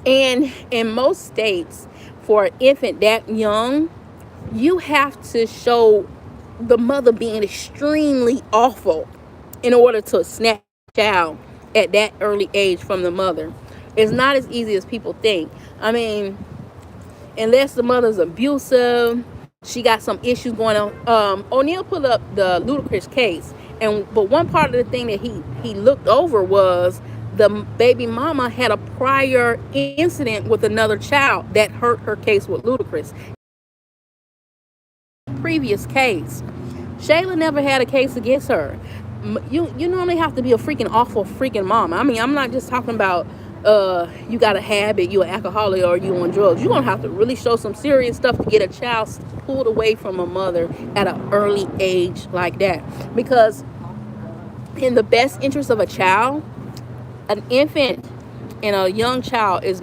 And in most states, for an infant that young, you have to show the mother being extremely awful in order to snatch the child at that early age from the mother. It's not as easy as people think. I mean, unless the mother's abusive, she got some issues going on. O'Neal put up the Ludacris case, but one part of the thing that he looked over was the baby mama had a prior incident with another child that hurt her case with Ludacris. Previous case, Shayla never had a case against her. You normally have to be a freaking awful freaking mama. I mean, I'm not just talking about you got a habit, you an alcoholic, or you on drugs. You're gonna have to really show some serious stuff to get a child pulled away from a mother at an early age like that. Because in the best interest of a child, an infant And a young child is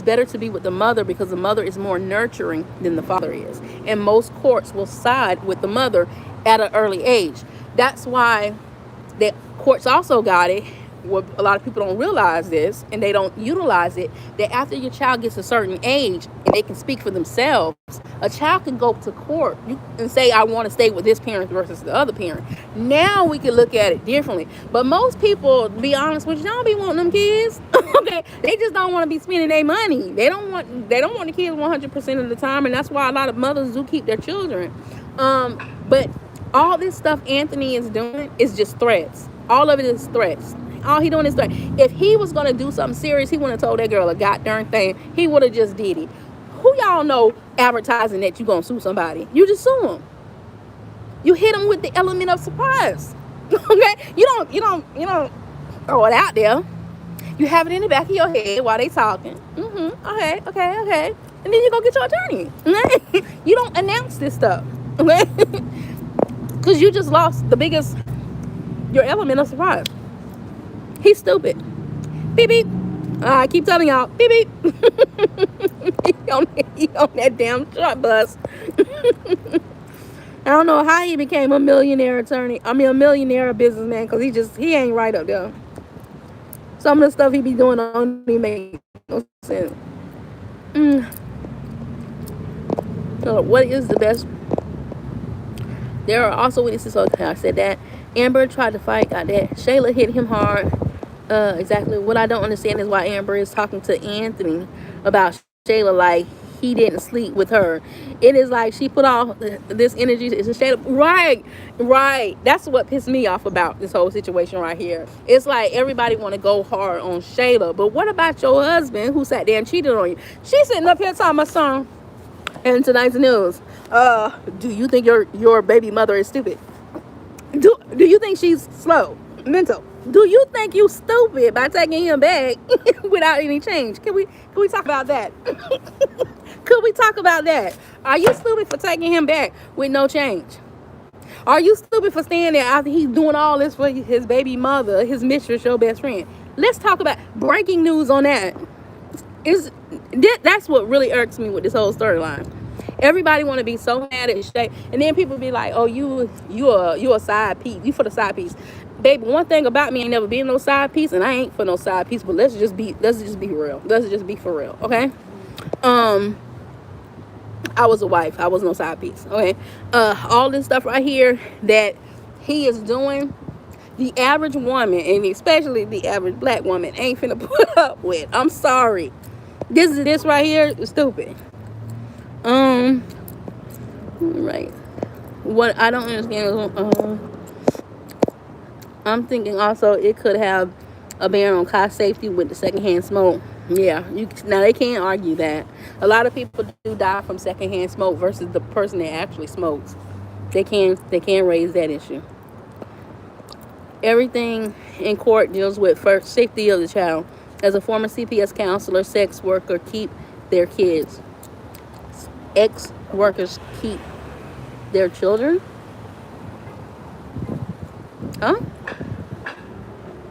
better to be with the mother because the mother is more nurturing than the father is. And most courts will side with the mother at an early age. That's why the courts also got it. What a lot of people don't realize this, and they don't utilize it, that after your child gets a certain age and they can speak for themselves, a child can go to court and say, I want to stay with this parent versus the other parent. Now we can look at it differently. But most people, to be honest with you, don't be wanting them kids. Okay, they just don't want to be spending their money. They don't want the kids 100% of the time, and that's why a lot of mothers do keep their children. But all this stuff Anthony is doing is just threats. All of it is threats. All he doing is threat. If he was gonna do something serious, he wouldn't have told that girl a goddamn thing. He would have just did it. Who y'all know advertising that you gonna sue somebody? You just sue them. You hit them with the element of surprise. Okay? You don't throw it out there. You have it in the back of your head while they talking. Okay. And then you go get your attorney. Okay? You don't announce this stuff. Okay? Because you just lost your element of surprise. He's stupid. Beep beep. I keep telling y'all. Beep beep. he on that damn truck bus. I don't know how he became a millionaire attorney. I mean, a millionaire businessman, because he ain't right up there. Some of the stuff he be doing don't even make no sense. So what is the best? There are also witnesses. Okay, I said that. Amber tried to fight, got that. Shayla hit him hard. Exactly. What I don't understand is why Amber is talking to Anthony about Shayla like he didn't sleep with her. It is like she put all this energy into Shayla. Right. That's what pissed me off about this whole situation right here. It's like everybody want to go hard on Shayla, but what about your husband who sat there and cheated on you? She's sitting up here talking my son. And tonight's news. Do you think your baby mother is stupid? Do you think she's slow? Mental? Do you think you stupid by taking him back without any change? Can we talk about that? Could we talk about that? Are you stupid for taking him back with no change? Are you stupid for staying there after he's doing all this for his baby mother, his mistress, your best friend? Let's talk about breaking news on that. That's what really irks me with this whole storyline. Everybody want to be so mad at Shay, and then people be like, "Oh, you a side piece. You for the side piece, baby." One thing about me, ain't never been no side piece, and I ain't for no side piece. But let's just be real. Let's just be for real, okay? I was a wife. I was no side piece, okay? All this stuff right here that he is doing, the average woman, and especially the average black woman, ain't finna put up with. I'm sorry. This right here is stupid. Right. What I don't understand is, I'm thinking also it could have a bearing on car safety with the secondhand smoke. Yeah, now they can't argue that. A lot of people do die from secondhand smoke versus the person that actually smokes. They can raise that issue. Everything in court deals with first safety of the child. As a former CPS counselor, sex worker keep their kids. Ex-workers keep their children? Huh?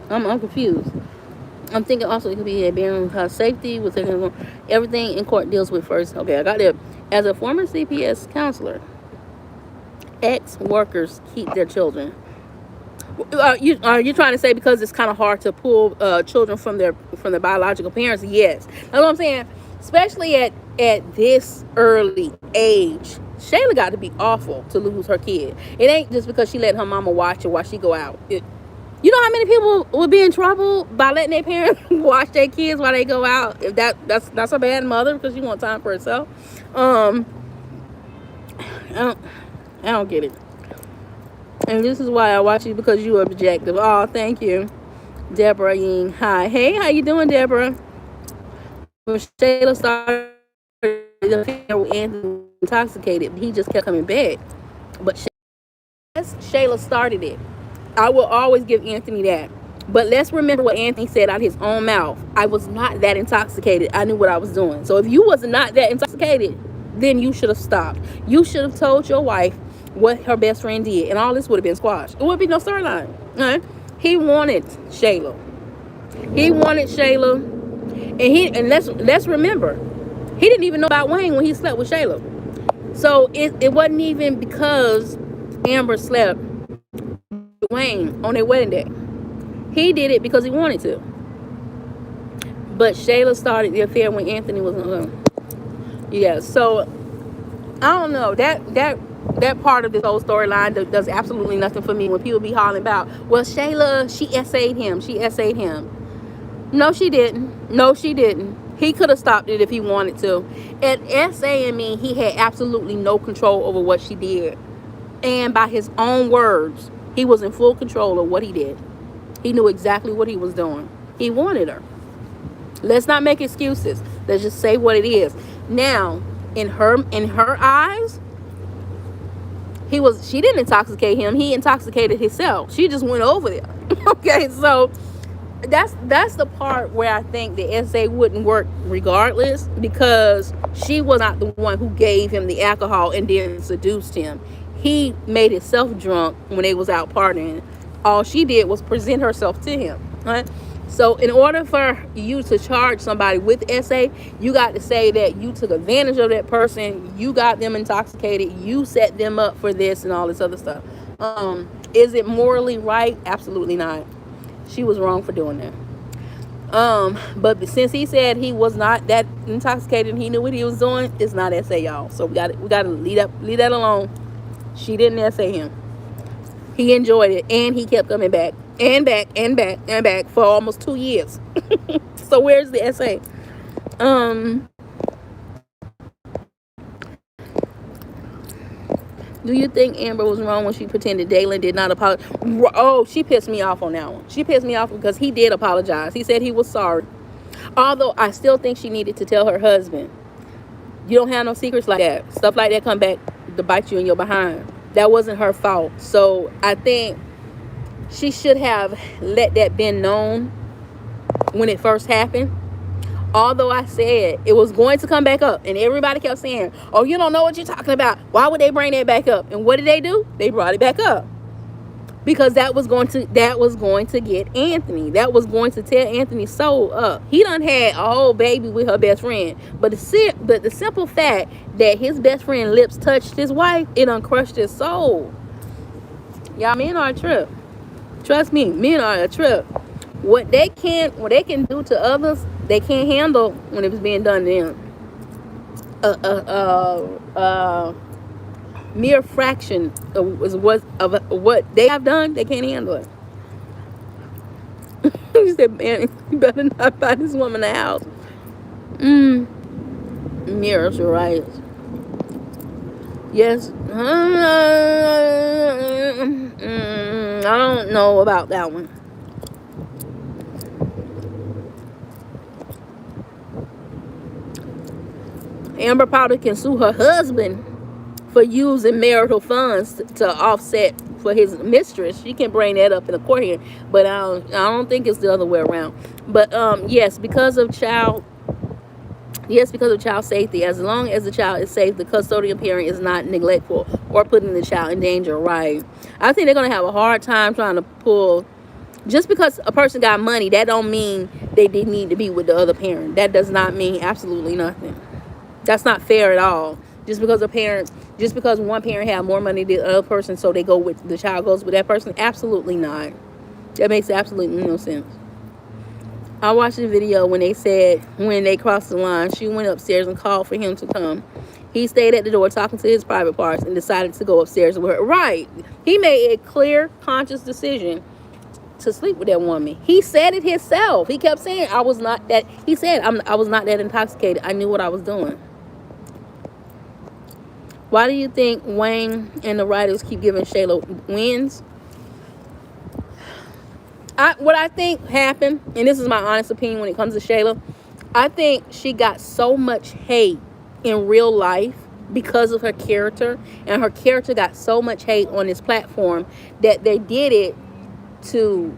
I'm confused. I'm thinking also it could be a bearing on safety with everything in court deals with first. Okay, I got it. As a former CPS counselor, ex-workers keep their children. Are you trying to say because it's kind of hard to pull children from their biological parents? Yes, that's what I'm saying. Especially at this early age, Shayla got to be awful to lose her kid. It ain't just because she let her mama watch it while she go out. You know how many people would be in trouble by letting their parents watch their kids while they go out? If that's a bad mother because she want time for herself. I don't get it. And this is why I watch you, because you are objective. Oh, thank you, Deborah Ying. Hi, hey, how you doing, Deborah? When Shayla started the affair with Anthony intoxicated, he just kept coming back. But Shayla started it. I will always give Anthony that. But let's remember what Anthony said out of his own mouth. I was not that intoxicated. I knew what I was doing. So if you was not that intoxicated, then you should have stopped. You should have told your wife what her best friend did, and all this would have been squashed. It would be no storyline. Right? He wanted Shayla. And let's remember, he didn't even know about Wayne when he slept with Shayla. So it wasn't even because Amber slept with Wayne on their wedding day. He did it because he wanted to. But Shayla started the affair when Anthony was on her. Yeah, so I don't know. That part of this whole storyline does absolutely nothing for me when people be hollering about, well, Shayla, she essayed him. She essayed him. No, she didn't. No, she didn't. He could have stopped it if he wanted to. And essaying me, he had absolutely no control over what she did. And by his own words, he was in full control of what he did. He knew exactly what he was doing. He wanted her. Let's not make excuses. Let's just say what it is. Now, in her eyes, she didn't intoxicate him. He intoxicated himself. She just went over there. Okay, so that's the part where I think the essay wouldn't work regardless, because she was not the one who gave him the alcohol and then seduced him. He made himself drunk when they was out partying. All she did was present herself to him, right? So in order for you to charge somebody with essay, you got to say that you took advantage of that person, you got them intoxicated, you set them up for this and all this other stuff. Is it morally right? Absolutely not. She was wrong for doing that. But since he said he was not that intoxicated and he knew what he was doing, it's not essay, y'all. So we got to leave that alone. She didn't essay him. He enjoyed it, and he kept coming back and back and back and back for almost 2 years. So where's the essay? Do you think Amber was wrong when she pretended Dalen did not apologize? Oh, she pissed me off on that one. She pissed me off because he did apologize. He said he was sorry. Although I still think she needed to tell her husband, you don't have no secrets like that. Stuff like that come back to bite you in your behind. That wasn't her fault. So I think she should have let that been known when it first happened. Although I said it was going to come back up, and everybody kept saying, oh, you don't know what you're talking about. Why would they bring that back up? And what did they do? They brought it back up. Because that was going to get Anthony. That was going to tear Anthony's soul up. He done had a whole baby with her best friend. But the simple fact that his best friend lips touched his wife, it done crushed his soul. Y'all, men are a trip. Trust me, men are a trip. What they can do to others, they can't handle when it was being done to them. Mere fraction of what they have done, they can't handle it. He said, man, you better not buy this woman a house. Mirrors, you're right. Yes. I don't know about that one. Amber probably can sue her husband for using marital funds to offset for his mistress. She can bring that up in the court here, but I don't think it's the other way around. But yes, because of child safety, as long as the child is safe, the custodial parent is not neglectful or putting the child in danger, right? I think they're going to have a hard time trying to pull. Just because a person got money, that don't mean they didn't need to be with the other parent. That does not mean absolutely nothing. That's not fair at all. Just because one parent had more money than the other person, so the child goes with that person, absolutely not. That makes absolutely no sense. I watched the video when they said when they crossed the line, she went upstairs and called for him to come. He stayed at the door talking to his private parts and decided to go upstairs with her. Right. He made a clear, conscious decision to sleep with that woman. He said it himself. He kept saying, I was not that intoxicated. I knew what I was doing. Why do you think Wayne and the writers keep giving Shayla wins? What I think happened, and this is my honest opinion when it comes to Shayla, I think she got so much hate in real life because of her character, and her character got so much hate on this platform that they did it to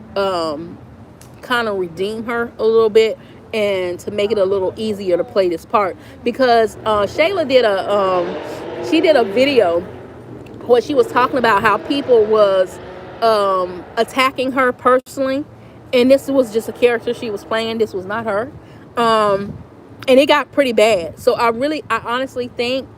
kind of redeem her a little bit and to make it a little easier to play this part. Because Shayla did a video where she was talking about how people was attacking her personally, and this was just a character she was playing. This was not her. And it got pretty bad. So I honestly think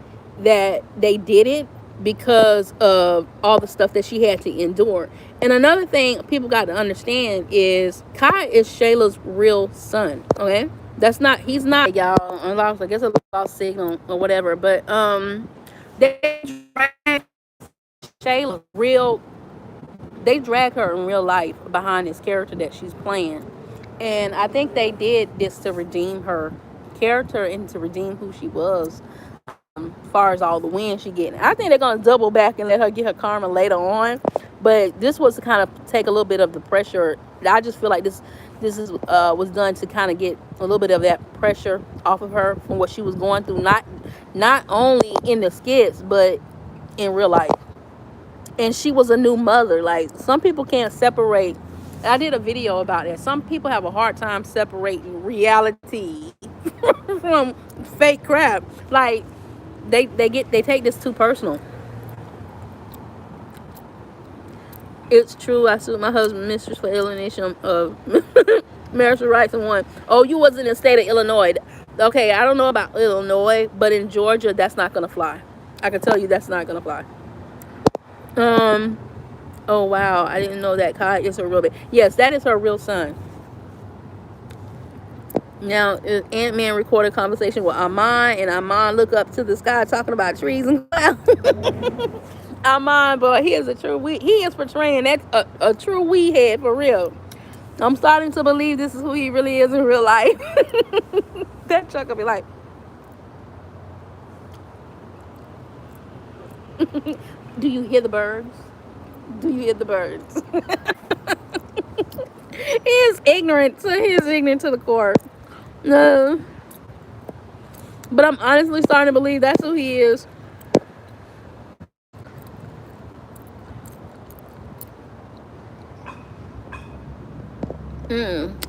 that they did it because of all the stuff that she had to endure. And another thing people got to understand is Kai is Shayla's real son. Okay, that's not he's not y'all. I guess a lost signal or whatever. But they drag Shayla real. They drag her in real life behind this character that she's playing. And I think they did this to redeem her character and to redeem who she was, as far as all the wins she getting. I think they're gonna double back and let her get her karma later on. But this was to kind of take a little bit of the pressure. I just feel like this is was done to kind of get a little bit of that pressure off of her from what she was going through, not only in the skits but in real life. And she was a new mother. Like, some people can't separate. I did a video about that. Some people have a hard time separating reality from fake crap. Like, they take this too personal. It's true. I sued my husband, mistress, for alienation of marital rights and won. Oh, you wasn't in the state of Illinois. Okay, I don't know about Illinois, but in Georgia, that's not gonna fly. I can tell you that's not gonna fly. Oh wow, I didn't know that Kai is her real baby. Yes, that is her real son. Now, Ant-Man recorded a conversation with Amon, and Amon look up to the sky talking about trees and clouds. Amon, boy, he is a true he is portraying that a true head for real. I'm starting to believe this is who he really is in real life. That Chuck will be like, do you hear the birds? Do you hear the birds? He is ignorant. So he is ignorant to the core. No. But I'm honestly starting to believe that's who he is.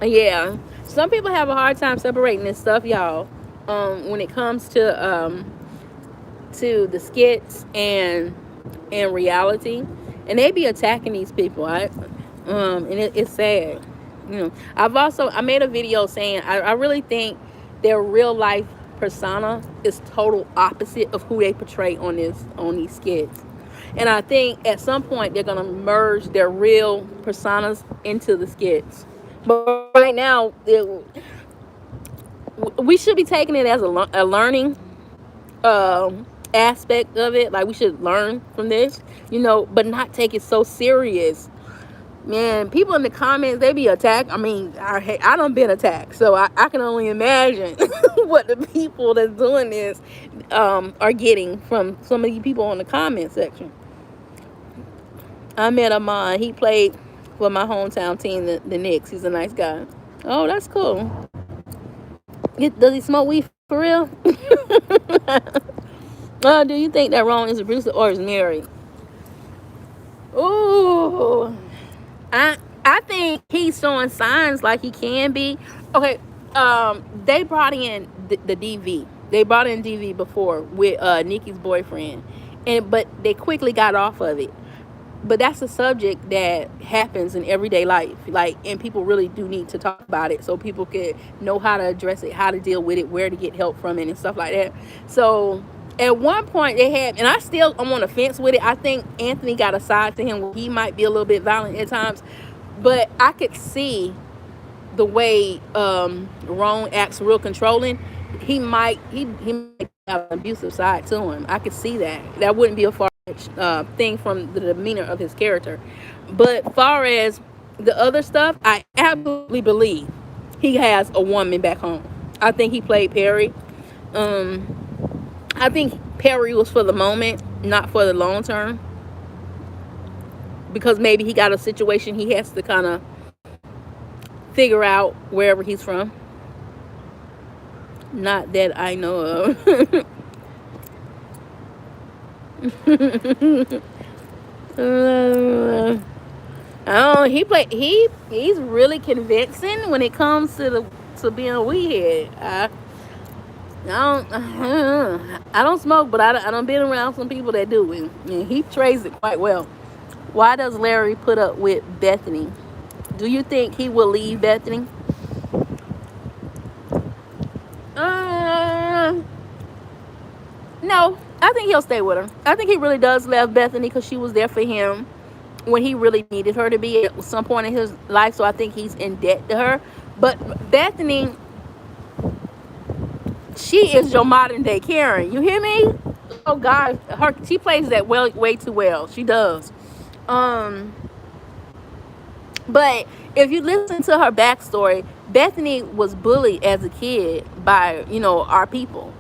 Yeah. Some people have a hard time separating this stuff, y'all. When it comes to the skits and reality, and they be attacking these people, right? And it's sad. I made a video saying I really think their real life persona is total opposite of who they portray on these skits. And I think at some point they're gonna merge their real personas into the skits. But right now, we should be taking it as a learning aspect of it. Like, we should learn from this, but not take it so serious. Man, people in the comments, they be attacked. I mean, I done been attacked, so I can only imagine what the people that's doing this are getting from some of you people in the comment section. I met Amon. He played for my hometown team, the Knicks. He's a nice guy. Oh, that's cool. Does he smoke weed for real? Do you think that Ron is a producer or is married? Ooh, I think he's showing signs like he can be. Okay, they brought in the DV. They brought in DV before with Nikki's boyfriend, but they quickly got off of it. But that's a subject that happens in everyday life, and people really do need to talk about it so people can know how to address it, how to deal with it, where to get help from it, and stuff like that. So at one point they had, and I'm on the fence with it. I think Anthony got a side to him where he might be a little bit violent at times, but I could see the way Ron acts real controlling. He might have an abusive side to him. I could see that. That wouldn't be a far thing from the demeanor of his character. But far as the other stuff, I absolutely believe he has a woman back home. I think he played Perry. I think Perry was for the moment, not for the long term, because maybe he got a situation he has to kind of figure out wherever he's from. Not that I know of. He's really convincing when it comes to being a weedhead. I don't smoke, but I don't been around some people that do, and he trades it quite well. Why does Larry put up with Bethany? Do you think he will leave Bethany? No, I think he'll stay with her. I think he really does love Bethany because she was there for him when he really needed her to be at some point in his life. So I think he's in debt to her. But Bethany, she is your modern day Karen. You hear me? Oh God, she plays that well, way too well. She does. Um, but if you listen to her backstory, Bethany was bullied as a kid by, our people.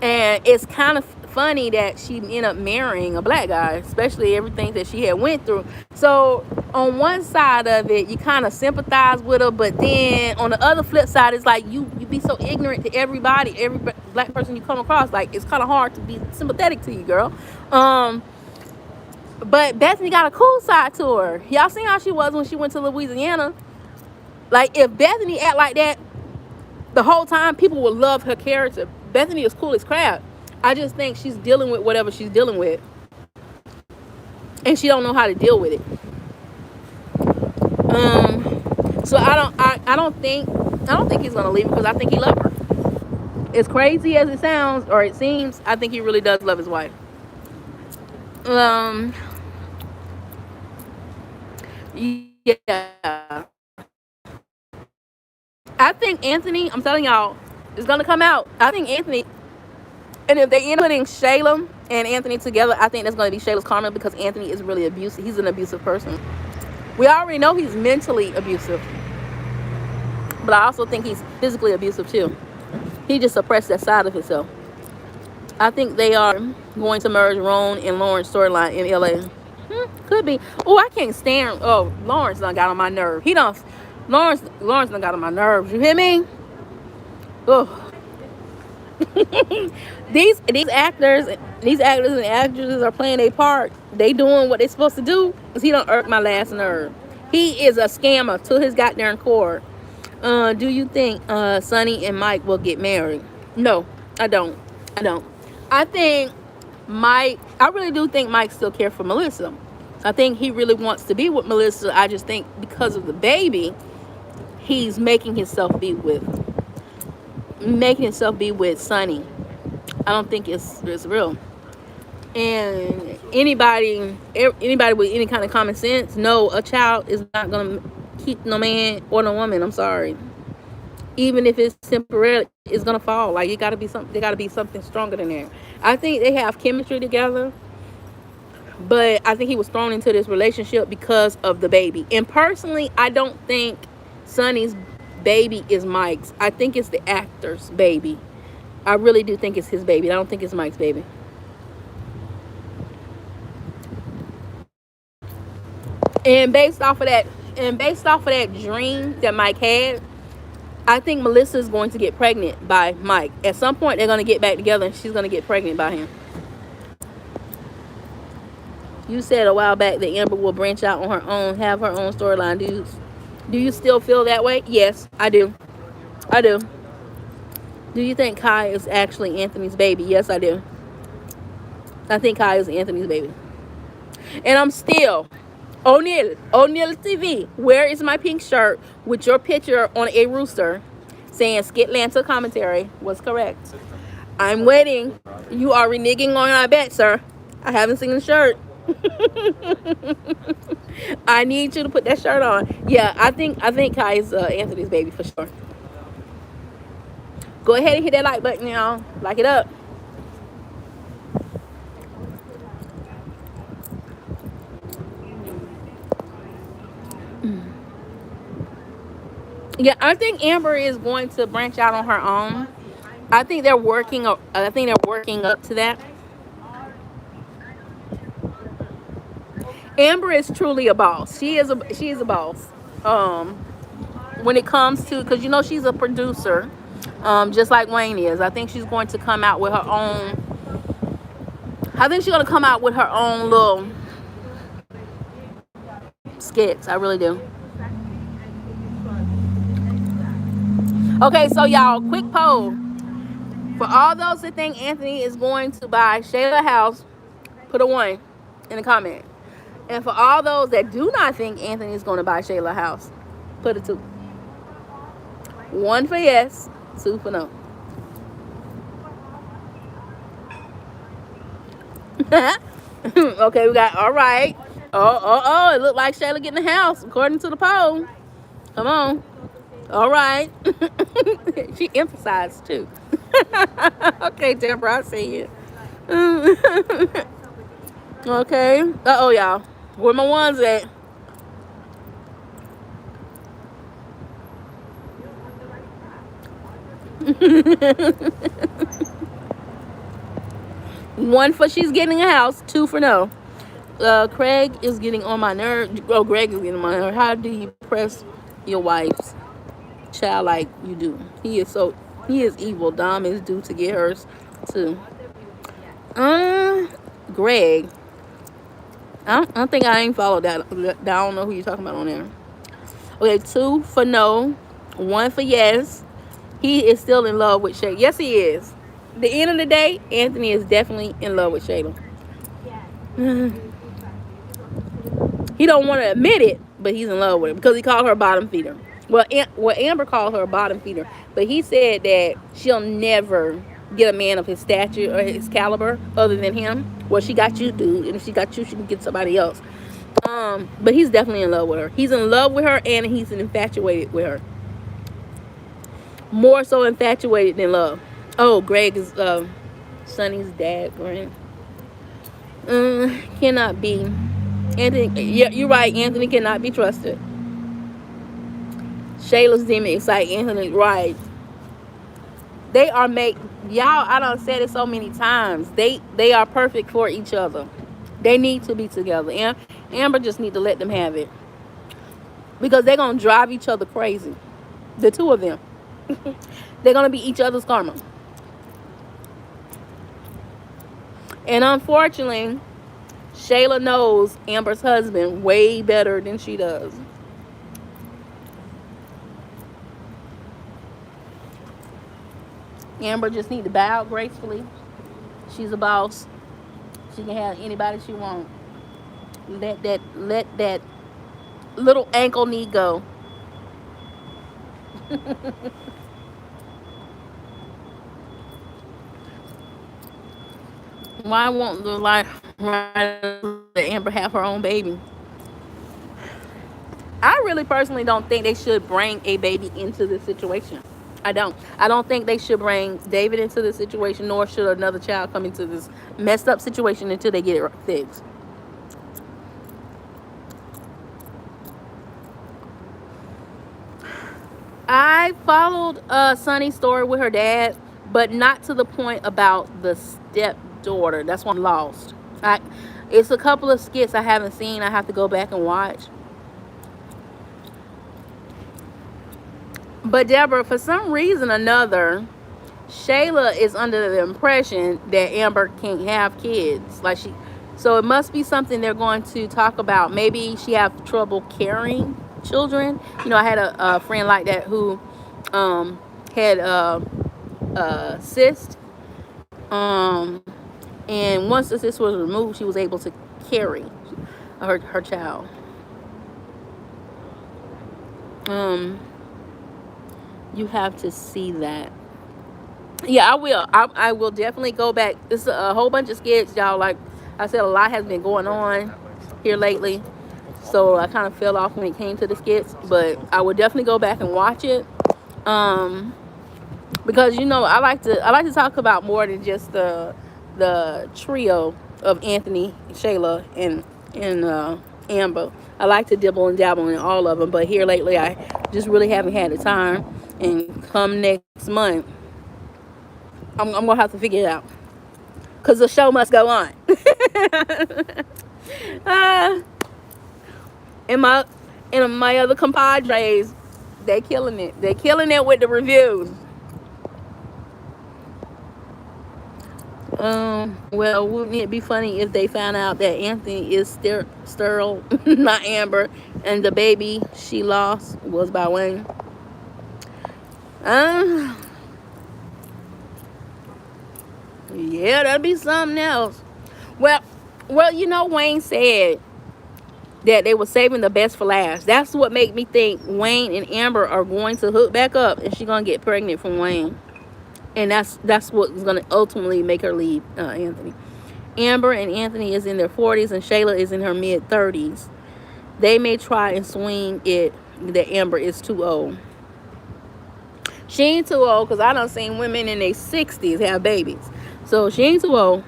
And it's kind of funny that she ended up marrying a black guy, especially everything that she had went through. So on one side of it, you kind of sympathize with her, but then on the other flip side, it's like you be so ignorant to everybody, every black person you come across. Like, it's kind of hard to be sympathetic to you, girl. But Bethany got a cool side to her. Y'all seen how she was when she went to Louisiana? Like, if Bethany act like that the whole time, people would love her character. Bethany is cool as crap. I just think she's dealing with whatever she's dealing with, and she don't know how to deal with it. So I don't think he's gonna leave because I think he loves her. As crazy as it sounds or it seems, I think he really does love his wife. Yeah. I think Anthony, I'm telling y'all, is gonna come out. I think Anthony, and if they end up putting Shayla and Anthony together, I think that's gonna be Shayla's karma because Anthony is really abusive. He's an abusive person. We already know he's mentally abusive, but I also think he's physically abusive too. He just suppressed that side of himself. I think they are going to merge Ron and Lauren's storyline in LA. Could be. Oh, I can't stand. Oh, Lawrence done got on my nerve. Lawrence done got on my nerves. You hear me? Oh. these actors and actresses are playing a part. They doing what they supposed to do. Cause he don't irk my last nerve. He is a scammer to his goddamn core. Do you think Sonny and Mike will get married? No, I don't. I think I really do think Mike still cares for Melissa. I think he really wants to be with Melissa. I just think because of the baby, he's making himself be with Sonny. I don't think it's real. And anybody with any kind of common sense know a child is not gonna keep no man or no woman. I'm sorry. Even if it's temporary, it's gonna fall. Like, there gotta be something stronger than that. I think they have chemistry together, but I think he was thrown into this relationship because of the baby. And personally, I don't think Sonny's baby is Mike's. I think it's the actor's baby. I really do think it's his baby. I don't think it's Mike's baby. And based off of that dream that Mike had, I think Melissa is going to get pregnant by Mike. At some point, they're going to get back together, and she's going to get pregnant by him. You said a while back that Amber will branch out on her own, have her own storyline. Do you still feel that way? Yes, I do. Do you think Kai is actually Anthony's baby? Yes, I do. I think Kai is Anthony's baby. And I'm still O'Neal TV. Where is my pink shirt with your picture on a rooster saying SkitLanta commentary was correct? I'm waiting. You are reneging on our bet, sir. I haven't seen the shirt. I need you to put that shirt on. Yeah, I think Kai is Anthony's baby for sure. Go ahead and hit that like button, y'all. Like it up. Yeah, I think Amber is going to branch out on her own. I think they're working up to that. Amber is truly a boss. She is a boss. When it comes to, because she's a producer, just like Wayne is. I think she's going to come out with her own. I think she's going to come out with her own little skits. I really do. Okay, so y'all, quick poll. For all those that think Anthony is going to buy Shayla a house, put a 1 in the comment. And for all those that do not think Anthony is going to buy Shayla a house, put a 2. 1 for yes, 2 for no. Okay, we got all right. Oh! It looked like Shayla getting the house according to the poll. Come on. All right. She emphasized too. Okay, Deborah, I see you. Okay. Oh, y'all. Where my ones at? One for she's getting a house. Two for no. Craig is getting on my nerve. Oh, Greg is getting on my nerve. How do you press your wife's child like you do? He is evil. Dom is due to get hers too. Uh, Greg. I don't think I ain't followed that. I don't know who you're talking about on there. Okay, two for no, one for yes. He is still in love with Shayla. Yes, he is. The end of the day, Anthony is definitely in love with Shayla. He don't want to admit it, but he's in love with her because he called her a bottom feeder. Well, Amber called her a bottom feeder, but he said that she'll never get a man of his stature or his caliber other than him. Well, she got you, dude, and if she got you, she can get somebody else. But he's definitely in love with her. He's in love with her, and he's infatuated with her. More so infatuated than love. Oh, Greg is Sonny's dad, right? Cannot be. Anthony, yeah, you're right. Anthony cannot be trusted. Shayla's demon excite Anthony, right? They are make y'all. I done said it so many times. They are perfect for each other. They need to be together. And Amber just need to let them have it because they're gonna drive each other crazy. The two of them. They're gonna be each other's karma. And unfortunately, Shayla knows Amber's husband way better than she does. Amber just need to bow gracefully. She's a boss. She can have anybody she wants. Let that little ankle knee go. Why won't the life let Amber have her own baby? I really personally don't think they should bring a baby into this situation. I don't. I don't think they should bring David into this situation, nor should another child come into this messed up situation until they get it fixed. I followed Sunny's story with her dad, but not to the point about the stepdaughter. That's why I'm lost. It's a couple of skits I haven't seen. I have to go back and watch. But Deborah, for some reason or another, Shayla is under the impression that Amber can't have kids. So it must be something they're going to talk about. Maybe she have trouble carrying children. I had a friend like that who had a cyst. And once the cyst was removed, she was able to carry her child. You have to see that. Yeah, I will. I will definitely go back. It's a whole bunch of skits, y'all. Like I said, a lot has been going on here lately, so I kind of fell off when it came to the skits. But I would definitely go back and watch it, because I like to talk about more than just the trio of Anthony, Shayla, and Amber. I like to dibble and dabble in all of them, but here lately I just really haven't had the time. And come next month, I'm gonna have to figure it out, because the show must go on. and my other compadres, they're killing it. They're killing it with the reviews. Well, wouldn't it be funny if they found out that Anthony is sterile, not Amber, and the baby she lost was by Wayne? Yeah, that'd be something else. Well, Wayne said that they were saving the best for last. That's what made me think Wayne and Amber are going to hook back up, and she's gonna get pregnant from Wayne, and that's what's gonna ultimately make her leave Anthony. Amber and Anthony is in their 40s and Shayla is in her mid 30s. They may try and swing it that Amber is too old. She ain't too old, because I done seen women in their 60s have babies. So she ain't too old.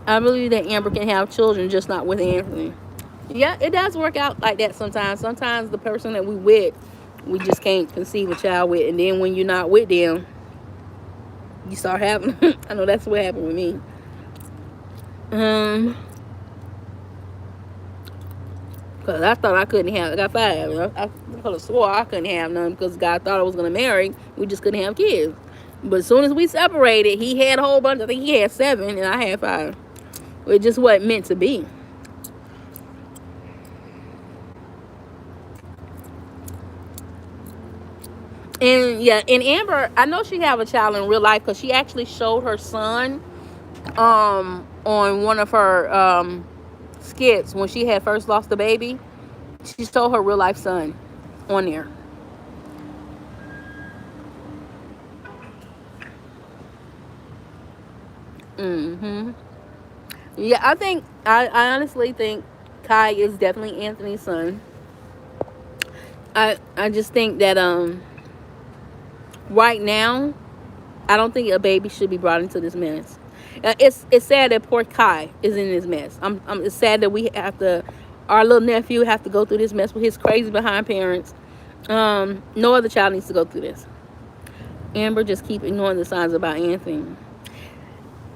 I believe that Amber can have children, just not with Anthony. Yeah, it does work out like that sometimes. Sometimes the person that we with, we just can't conceive a child with. And then when you're not with them, you start having I know that's what happened with me. Because I thought I couldn't have, I got 5. I could have swore I couldn't have none because God thought I was going to marry. We just couldn't have kids. But as soon as we separated, he had a whole bunch. I think he had 7 and I had 5. It just wasn't meant to be. And yeah, and Amber, I know she have a child in real life because she actually showed her son on one of her skits when she had first lost the baby. She showed her real life son on there. Yeah, I honestly think Kai is definitely Anthony's son. I just think that right now, I don't think a baby should be brought into this mess. It's sad that poor Kai is in this mess. It's sad that we have to, our little nephew have to go through this mess with his crazy behind parents. No other child needs to go through this. Amber just keep ignoring the signs about Anthony.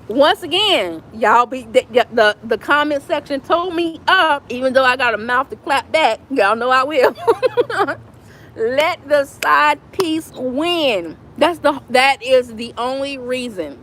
Once again, y'all be the comment section told me up, even though I got a mouth to clap back. Y'all know I will. Let the side piece win. That is the only reason.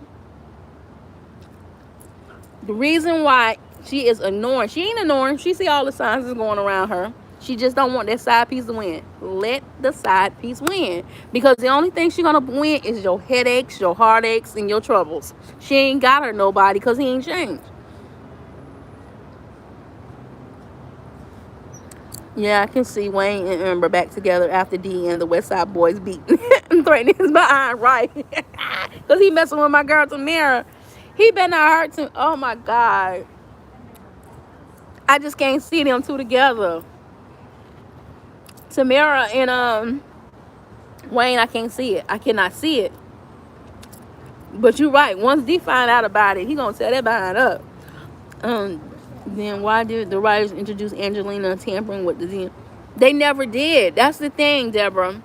The reason why she is ignoring. She ain't ignoring. She see all the signs is going around her. She just don't want that side piece to win. Let the side piece win. Because the only thing she gonna win is your headaches, your heartaches, and your troubles. She ain't got her nobody because he ain't changed. Yeah, I can see Wayne and Amber back together after D and the West Side Boys beat and threatening his behind, right? Because he messing with my girl Tamara. He better not hurt him. Oh my God. I just can't see them two together. Tamara and Wayne, I can't see it. I cannot see it. But you're right. Once D find out about it, he gonna tear that behind up. Then why did the writers introduce Angelina tampering with the DNA? They never did. That's the thing, Deborah.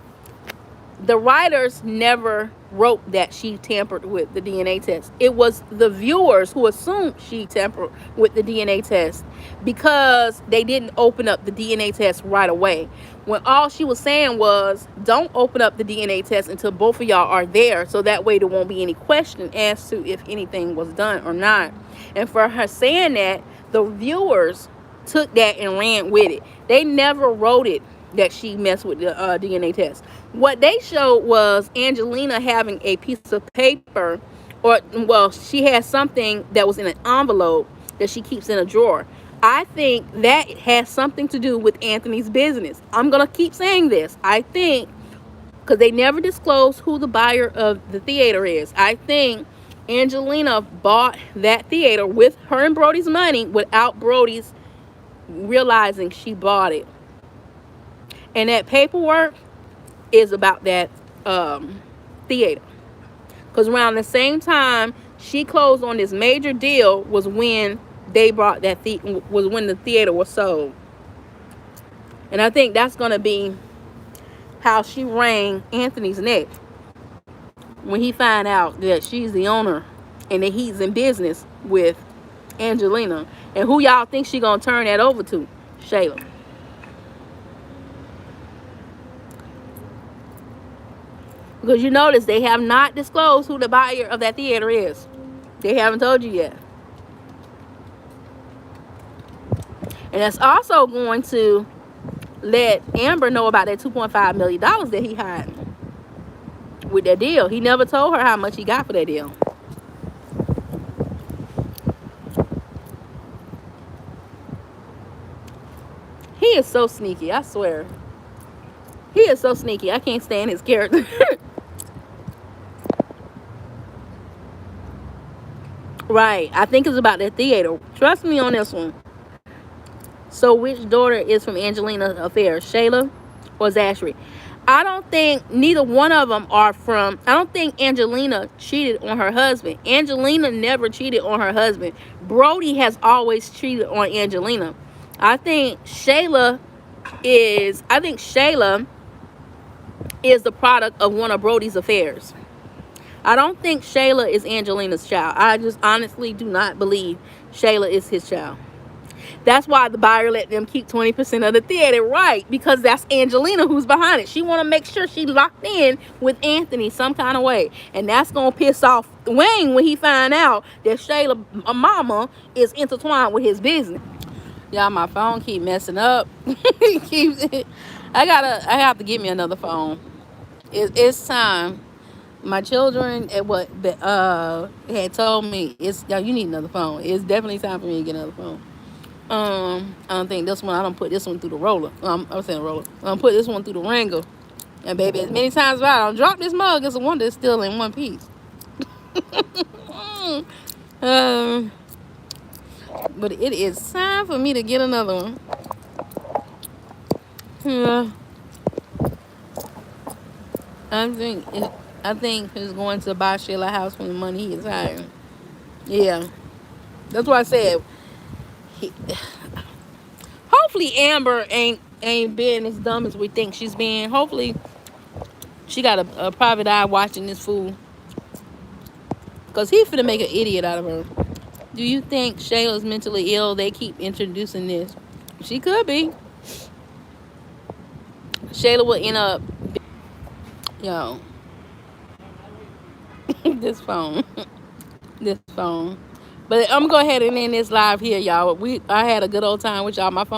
The writers never wrote that she tampered with the DNA test. It was the viewers who assumed she tampered with the DNA test because they didn't open up the DNA test right away. When all she was saying was, don't open up the DNA test until both of y'all are there, so that way there won't be any question as to if anything was done or not. And for her saying that, the viewers took that and ran with it. They never wrote it that she messed with the DNA test. What they showed was Angelina having a piece of paper, or well, she has something that was in an envelope that she keeps in a drawer. I think that has something to do with Anthony's business. I'm gonna keep saying this. I think, because they never disclosed who the buyer of the theater is, I think Angelina bought that theater with her and Brody's money without Brody's realizing she bought it. And that paperwork is about that theater. Because around the same time she closed on this major deal was when they brought that was when the theater was sold. And I think that's going to be how she wrang Anthony's neck when he find out that she's the owner and that he's in business with Angelina. And who y'all think she gonna turn that over to? Shayla. Because you notice they have not disclosed who the buyer of that theater is. They haven't told you yet. And that's also going to let Amber know about that $2.5 million that he had with that deal. He never told her how much he got for that deal. He is so sneaky, I swear. He is so sneaky. I can't stand his character. Right. I think it's about the theater. Trust me on this one. So, which daughter is from Angelina's affair, Shayla or Zachary? I don't think neither one of them are from. I don't think Angelina cheated on her husband. Angelina never cheated on her husband. Brody has always cheated on Angelina. I think Shayla is. I think Shayla is the product of one of Brody's affairs. I don't think Shayla is Angelina's child. I just honestly do not believe Shayla is his child. That's why the buyer let them keep 20% of the theater, right? Because that's Angelina who's behind it. She want to make sure she locked in with Anthony some kind of way. And that's going to piss off Wayne when he find out that Shayla, mama, is intertwined with his business. Y'all, my phone keep messing up. I have to get me another phone. It's time. My children had told me you need another phone. It's definitely time for me to get another phone. I don't think this one. I don't put this one through the roller. I was saying roller. I don't put this one through the wringer. And baby, as many times as I don't drop this mug, it's a wonder it's still in one piece. um, but it is time for me to get another one. Yeah, I think he's going to buy Shayla a house from the money he is hiring. Yeah, that's what I said. Hopefully Amber ain't being as dumb as we think she's being. Hopefully she got a private eye watching this fool, because he finna make an idiot out of her. Do you think Shayla's mentally ill? They keep introducing this. She could be. Shayla will end up, yo, this phone. This phone. But I'm gonna go ahead and end this live here, y'all. I had a good old time with y'all. My phone